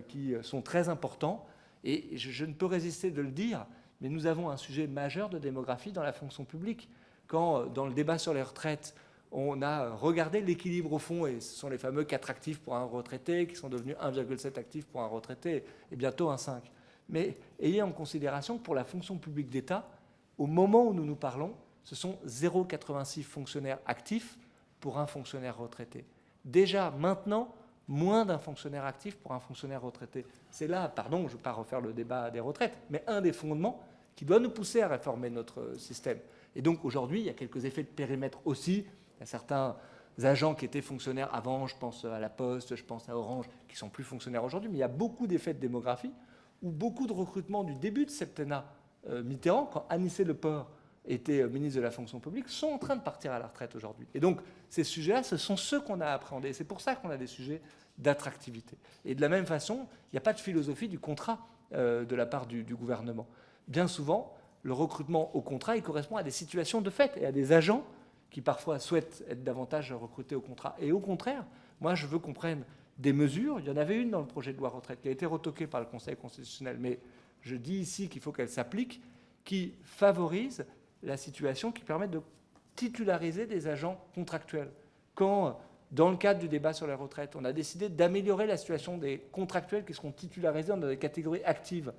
qui sont très importants. Et je ne peux résister de le dire, mais nous avons un sujet majeur de démographie dans la fonction publique. Quand, dans le débat sur les retraites, on a regardé l'équilibre au fond, et ce sont les fameux 4 actifs pour un retraité qui sont devenus 1,7 actifs pour un retraité, et bientôt un 5. Mais ayez en considération que pour la fonction publique d'État, au moment où nous nous parlons, ce sont 0,86 fonctionnaires actifs pour un fonctionnaire retraité. Déjà, maintenant, moins d'un fonctionnaire actif pour un fonctionnaire retraité. C'est là, pardon, je ne veux pas refaire le débat des retraites, mais un des fondements qui doit nous pousser à réformer notre système. Et donc, aujourd'hui, il y a quelques effets de périmètre aussi. Il y a certains agents qui étaient fonctionnaires avant, je pense à la Poste, je pense à Orange, qui ne sont plus fonctionnaires aujourd'hui, mais il y a beaucoup d'effets de démographie ou beaucoup de recrutements du début de septennat Mitterrand, quand Anicet Le Port était ministre de la fonction publique, sont en train de partir à la retraite aujourd'hui. Et donc, ces sujets-là, ce sont ceux qu'on a appréhendés. C'est pour ça qu'on a des sujets d'attractivité. Et de la même façon, il n'y a pas de philosophie du contrat de la part du gouvernement. Bien souvent, le recrutement au contrat, il correspond à des situations de fait et à des agents qui parfois souhaitent être davantage recrutés au contrat. Et au contraire, moi, je veux qu'on prenne des mesures. Il y en avait une dans le projet de loi retraite qui a été retoquée par le Conseil constitutionnel, mais je dis ici qu'il faut qu'elle s'applique, qui favorise la situation qui permet de titulariser des agents contractuels. Quand, dans le cadre du débat sur les retraites, on a décidé d'améliorer la situation des contractuels qui seront titularisés dans des catégories actives,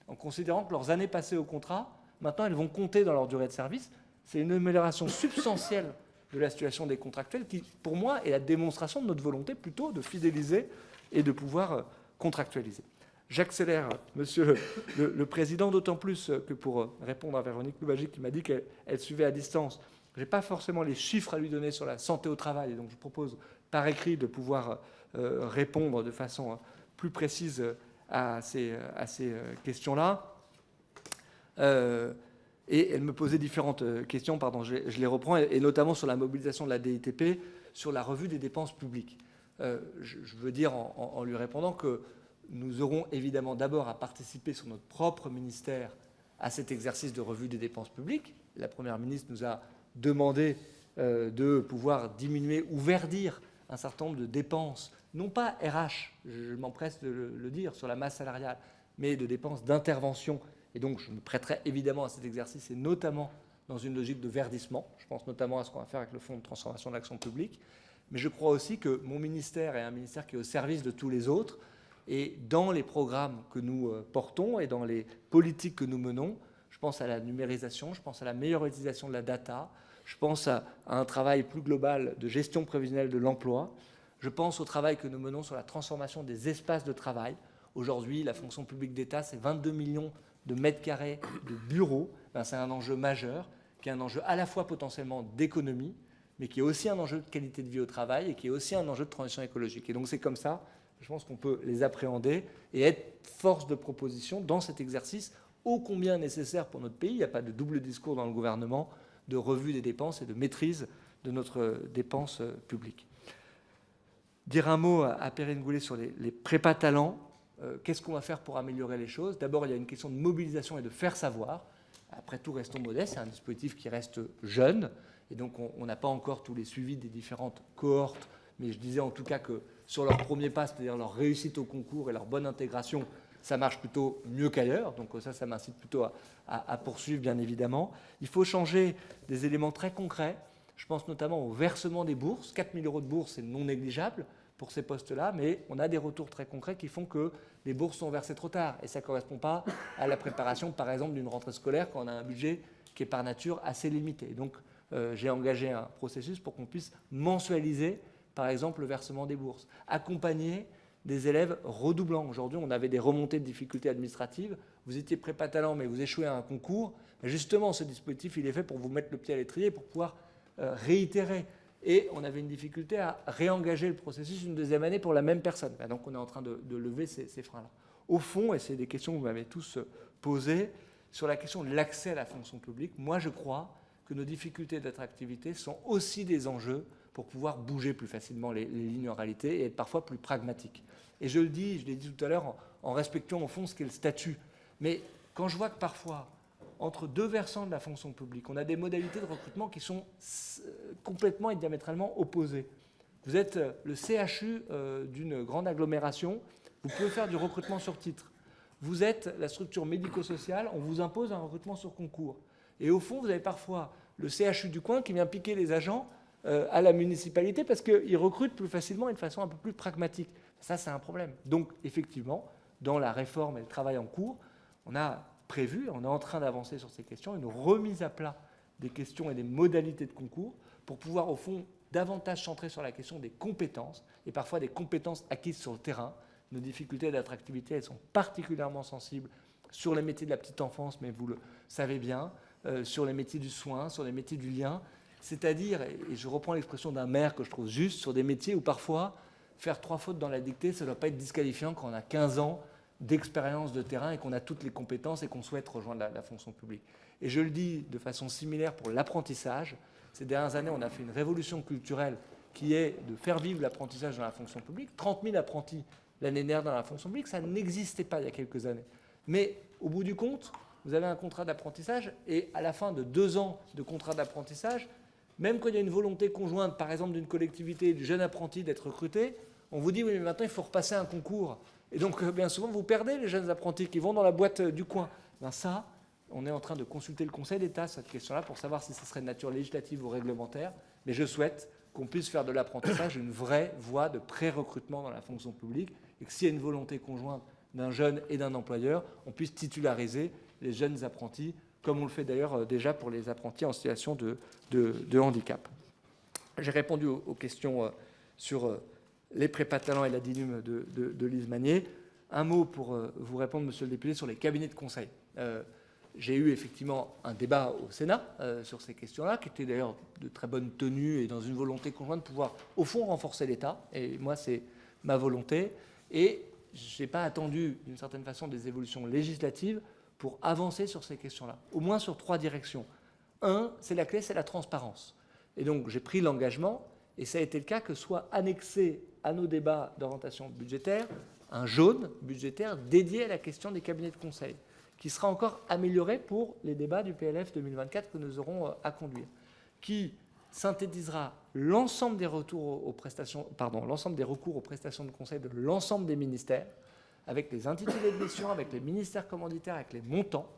en considérant que leurs années passées au contrat, maintenant, elles vont compter dans leur durée de service, c'est une amélioration substantielle de la situation des contractuels qui, pour moi, est la démonstration de notre volonté plutôt de fidéliser et de pouvoir contractualiser. J'accélère, Monsieur le Président, d'autant plus que pour répondre à Véronique Louwagie qui m'a dit qu'elle suivait à distance, je n'ai pas forcément les chiffres à lui donner sur la santé au travail, et donc je propose par écrit de pouvoir répondre de façon plus précise à ces questions-là. Et elle me posait différentes questions, pardon, je les reprends, et notamment sur la mobilisation de la DITP, sur la revue des dépenses publiques. Je veux dire en lui répondant que nous aurons évidemment d'abord à participer sur notre propre ministère à cet exercice de revue des dépenses publiques. La Première ministre nous a demandé de pouvoir diminuer ou verdir un certain nombre de dépenses, non pas RH, je m'empresse de le dire, sur la masse salariale, mais de dépenses d'intervention. Et donc, je me prêterai évidemment à cet exercice, et notamment dans une logique de verdissement. Je pense notamment à ce qu'on va faire avec le Fonds de transformation de l'action publique. Mais je crois aussi que mon ministère est un ministère qui est au service de tous les autres. Et dans les programmes que nous portons et dans les politiques que nous menons, je pense à la numérisation, je pense à la meilleure utilisation de la data, je pense à un travail plus global de gestion prévisionnelle de l'emploi, je pense au travail que nous menons sur la transformation des espaces de travail. Aujourd'hui, la fonction publique d'État, c'est 22 millions de mètres carrés de bureaux. C'est un enjeu majeur, qui est un enjeu à la fois potentiellement d'économie, mais qui est aussi un enjeu de qualité de vie au travail et qui est aussi un enjeu de transition écologique. Et donc c'est comme ça, je pense qu'on peut les appréhender et être force de proposition dans cet exercice ô combien nécessaire pour notre pays. Il n'y a pas de double discours dans le gouvernement de revue des dépenses et de maîtrise de notre dépense publique. Dire un mot à Perrine Goulet sur les prépas talents. Qu'est-ce qu'on va faire pour améliorer les choses? D'abord, il y a une question de mobilisation et de faire savoir. Après tout, restons modestes, c'est un dispositif qui reste jeune, et donc on n'a pas encore tous les suivis des différentes cohortes, mais je disais en tout cas que sur leur premier pas, c'est-à-dire leur réussite au concours et leur bonne intégration, ça marche plutôt mieux qu'ailleurs, donc ça m'incite plutôt à poursuivre, bien évidemment. Il faut changer des éléments très concrets, je pense notamment au versement des bourses. 4 000 € de bourse, c'est non négligeable pour ces postes-là, mais on a des retours très concrets qui font que les bourses sont versées trop tard, et ça ne correspond pas à la préparation, par exemple, d'une rentrée scolaire quand on a un budget qui est par nature assez limité. Donc, j'ai engagé un processus pour qu'on puisse mensualiser, par exemple, le versement des bourses, accompagner des élèves redoublants. Aujourd'hui, on avait des remontées de difficultés administratives. Vous étiez prépa talent, mais vous échouez à un concours. Mais justement, ce dispositif, il est fait pour vous mettre le pied à l'étrier, pour pouvoir réitérer. Et on avait une difficulté à réengager le processus une deuxième année pour la même personne. Donc, on est en train de lever ces freins-là. Au fond, et c'est des questions que vous m'avez tous posées, sur la question de l'accès à la fonction publique, moi, je crois que nos difficultés d'attractivité sont aussi des enjeux pour pouvoir bouger plus facilement les lignes en réalité et être parfois plus pragmatique. Et je le dis, je l'ai dit tout à l'heure, en respectant au fond ce qu'est le statut. Mais quand je vois que parfois, entre deux versants de la fonction publique, on a des modalités de recrutement qui sont complètement et diamétralement opposées. Vous êtes le CHU d'une grande agglomération, vous pouvez faire du recrutement sur titre. Vous êtes la structure médico-sociale, on vous impose un recrutement sur concours. Et au fond, vous avez parfois le CHU du coin qui vient piquer les agents à la municipalité parce qu'ils recrutent plus facilement et de façon un peu plus pragmatique. Ça, c'est un problème. Donc, effectivement, dans la réforme et le travail en cours, on a prévu, on est en train d'avancer sur ces questions, une remise à plat des questions et des modalités de concours pour pouvoir, au fond, davantage centrer sur la question des compétences et parfois des compétences acquises sur le terrain. Nos difficultés d'attractivité, elles sont particulièrement sensibles sur les métiers de la petite enfance, mais vous le savez bien, sur les métiers du soin, sur les métiers du lien, c'est-à-dire, et je reprends l'expression d'un maire que je trouve juste, sur des métiers où parfois, faire 3 fautes dans la dictée, ça ne doit pas être disqualifiant quand on a 15 ans d'expérience de terrain et qu'on a toutes les compétences et qu'on souhaite rejoindre la fonction publique. Et je le dis de façon similaire pour l'apprentissage. Ces dernières années, on a fait une révolution culturelle qui est de faire vivre l'apprentissage dans la fonction publique. 30 000 apprentis l'année dernière dans la fonction publique, ça n'existait pas il y a quelques années. Mais au bout du compte, vous avez un contrat d'apprentissage et à la fin de 2 ans de contrat d'apprentissage, même quand il y a une volonté conjointe, par exemple d'une collectivité, du jeune apprenti d'être recruté, on vous dit oui, mais maintenant il faut repasser un concours. Et donc bien souvent vous perdez les jeunes apprentis qui vont dans la boîte du coin. Ben ça, on est en train de consulter le Conseil d'État sur cette question-là pour savoir si ce serait de nature législative ou réglementaire. Mais je souhaite qu'on puisse faire de l'apprentissage une vraie voie de pré-recrutement dans la fonction publique et que s'il y a une volonté conjointe d'un jeune et d'un employeur, on puisse titulariser les jeunes apprentis, comme on le fait d'ailleurs déjà pour les apprentis en situation de handicap. J'ai répondu aux questions sur les prépas talents et la DINUM de Lise Magnier. Un mot pour vous répondre, monsieur le député, sur les cabinets de conseil. J'ai eu effectivement un débat au Sénat sur ces questions-là, qui était d'ailleurs de très bonne tenue et dans une volonté conjointe de pouvoir, au fond, renforcer l'État. Et moi, c'est ma volonté. Et je n'ai pas attendu, d'une certaine façon, des évolutions législatives pour avancer sur ces questions-là, au moins sur 3 directions. C'est la clé, c'est la transparence. Et donc, j'ai pris l'engagement, et ça a été le cas, que soit annexé à nos débats d'orientation budgétaire un jaune budgétaire dédié à la question des cabinets de conseil, qui sera encore amélioré pour les débats du PLF 2024 que nous aurons à conduire, qui synthétisera l'ensemble des recours aux prestations de conseil de l'ensemble des ministères, avec les intitulés de mission, avec les ministères commanditaires, avec les montants,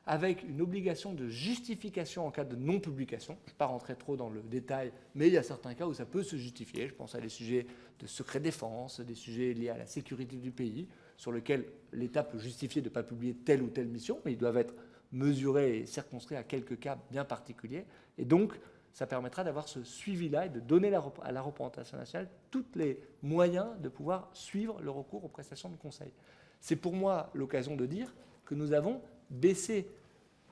avec une obligation de justification en cas de non-publication. Je ne vais pas rentrer trop dans le détail, mais il y a certains cas où ça peut se justifier. Je pense à des sujets de secret défense, des sujets liés à la sécurité du pays, sur lesquels l'État peut justifier de ne pas publier telle ou telle mission, mais ils doivent être mesurés et circonscrits à quelques cas bien particuliers. Et donc, ça permettra d'avoir ce suivi-là et de donner à la représentation nationale tous les moyens de pouvoir suivre le recours aux prestations de conseil. C'est pour moi l'occasion de dire que nous avons baissé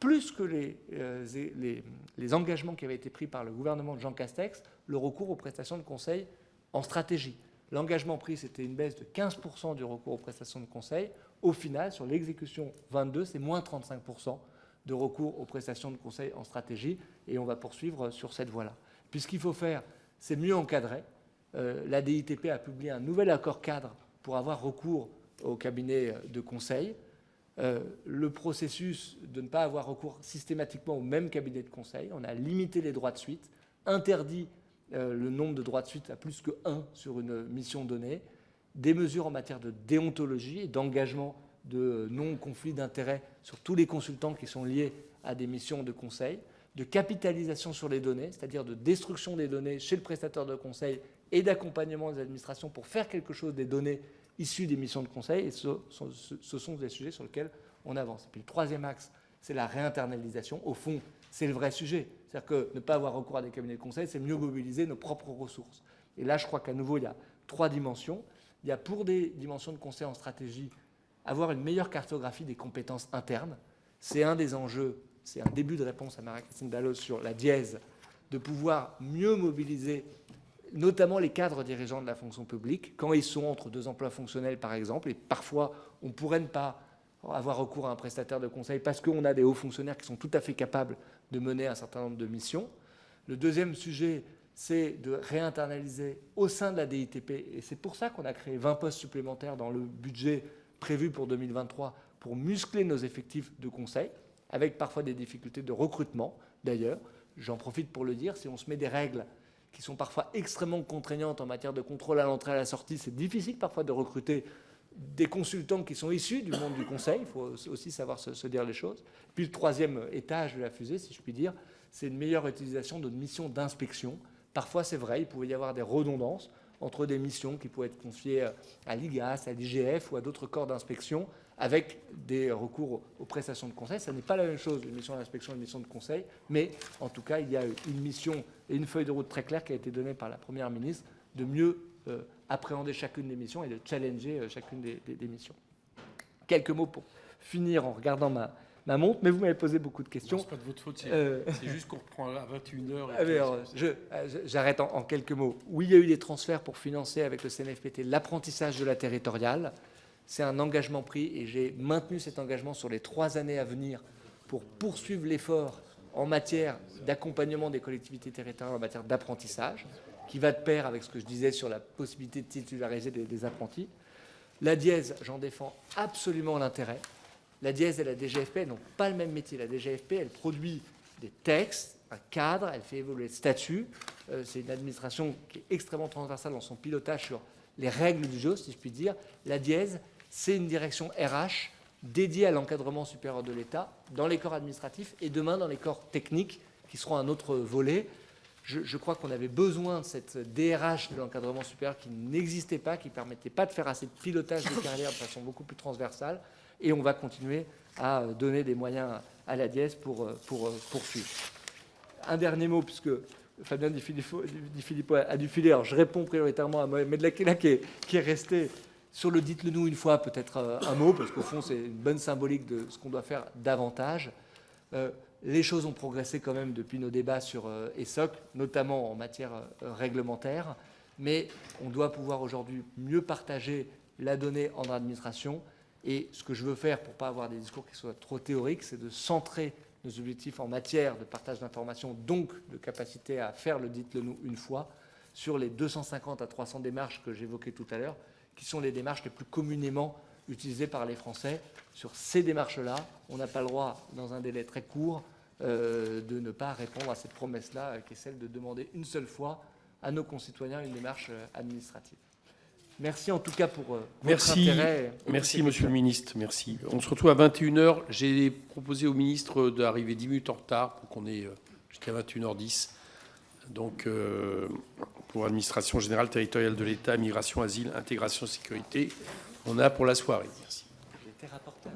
plus que les engagements qui avaient été pris par le gouvernement de Jean Castex, le recours aux prestations de conseil en stratégie. L'engagement pris, c'était une baisse de 15% du recours aux prestations de conseil. Au final, sur l'exécution 22, c'est moins 35% de recours aux prestations de conseil en stratégie, et on va poursuivre sur cette voie-là. Puis ce qu'il faut faire, c'est mieux encadrer. La DITP a publié un nouvel accord cadre pour avoir recours au cabinet de conseil. Le processus de ne pas avoir recours systématiquement au même cabinet de conseil, on a limité les droits de suite, interdit le nombre de droits de suite à plus que 1 sur une mission donnée, des mesures en matière de déontologie et d'engagement de non-conflit d'intérêts sur tous les consultants qui sont liés à des missions de conseil, de capitalisation sur les données, c'est-à-dire de destruction des données chez le prestataire de conseil et d'accompagnement des administrations pour faire quelque chose des données issues des missions de conseil. Et ce sont des sujets sur lesquels on avance. Et puis le troisième axe, c'est la réinternalisation. Au fond, c'est le vrai sujet. C'est-à-dire que ne pas avoir recours à des cabinets de conseil, c'est mieux mobiliser nos propres ressources. Et là, je crois qu'à nouveau, il y a 3 dimensions. Il y a pour des dimensions de conseil en stratégie, avoir une meilleure cartographie des compétences internes. C'est un des enjeux, c'est un début de réponse à Marie-Christine Dalloz sur la dièse, de pouvoir mieux mobiliser notamment les cadres dirigeants de la fonction publique, quand ils sont entre 2 emplois fonctionnels par exemple, et parfois on pourrait ne pas avoir recours à un prestataire de conseil parce qu'on a des hauts fonctionnaires qui sont tout à fait capables de mener un certain nombre de missions. Le deuxième sujet, c'est de réinternaliser au sein de la DITP, et c'est pour ça qu'on a créé 20 postes supplémentaires dans le budget prévu pour 2023 pour muscler nos effectifs de conseil, avec parfois des difficultés de recrutement. D'ailleurs, j'en profite pour le dire, si on se met des règles qui sont parfois extrêmement contraignantes en matière de contrôle à l'entrée et à la sortie, c'est difficile parfois de recruter des consultants qui sont issus du monde du conseil. Il faut aussi savoir se dire les choses. Puis le troisième étage de la fusée, si je puis dire, c'est une meilleure utilisation de missions d'inspection. Parfois, c'est vrai, il pouvait y avoir des redondances entre des missions qui pouvaient être confiées à l'IGAS, à l'IGF ou à d'autres corps d'inspection, avec des recours aux prestations de conseil. Ça n'est pas la même chose, une mission d'inspection et une mission de conseil, mais en tout cas, il y a une mission et une feuille de route très claire qui a été donnée par la Première ministre de mieux appréhender chacune des missions et de challenger chacune des missions. Quelques mots pour finir en regardant ma montre, mais vous m'avez posé beaucoup de questions. C'est pas de votre faute, c'est juste qu'on reprend à 21h. J'arrête en quelques mots. Oui, il y a eu des transferts pour financer avec le CNFPT l'apprentissage de la territoriale. C'est un engagement pris et j'ai maintenu cet engagement sur les 3 années à venir pour poursuivre l'effort en matière d'accompagnement des collectivités territoriales en matière d'apprentissage, qui va de pair avec ce que je disais sur la possibilité de titulariser des apprentis. La dièse, j'en défends absolument l'intérêt. La dièse et la DGFP n'ont pas le même métier. La DGFP, elle produit des textes, un cadre, elle fait évoluer le statut. C'est une administration qui est extrêmement transversale dans son pilotage sur les règles du jeu, si je puis dire. La dièse, c'est une direction RH dédiée à l'encadrement supérieur de l'État dans les corps administratifs et demain dans les corps techniques qui seront un autre volet. Je crois qu'on avait besoin de cette DRH de l'encadrement supérieur qui n'existait pas, qui ne permettait pas de faire assez de pilotage de carrière de façon beaucoup plus transversale. Et on va continuer à donner des moyens à la dièse pour poursuivre. Un dernier mot, puisque Fabien Di Filippo a dû filer. Alors je réponds prioritairement à Mohamed Lakela qui est resté sur le dites-le nous une fois, peut-être un mot, parce qu'au fond c'est une bonne symbolique de ce qu'on doit faire davantage. Les choses ont progressé quand même depuis nos débats sur ESSOC, notamment en matière réglementaire, mais on doit pouvoir aujourd'hui mieux partager la donnée en administration. Et ce que je veux faire, pour ne pas avoir des discours qui soient trop théoriques, c'est de centrer nos objectifs en matière de partage d'informations, donc de capacité à faire le dites-le-nous une fois, sur les 250 à 300 démarches que j'évoquais tout à l'heure, qui sont les démarches les plus communément utilisées par les Français. Sur ces démarches-là, on n'a pas le droit, dans un délai très court, de ne pas répondre à cette promesse-là, qui est celle de demander une seule fois à nos concitoyens une démarche administrative. Merci en tout cas pour votre intérêt. Merci, Monsieur le Ministre. Merci. On se retrouve à 21 h. J'ai proposé au ministre d'arriver 10 minutes en retard pour qu'on ait jusqu'à 21 h 10. Donc, pour l'administration générale territoriale de l'État, migration, asile, intégration, sécurité, on a pour la soirée. Merci. J'étais rapporteur.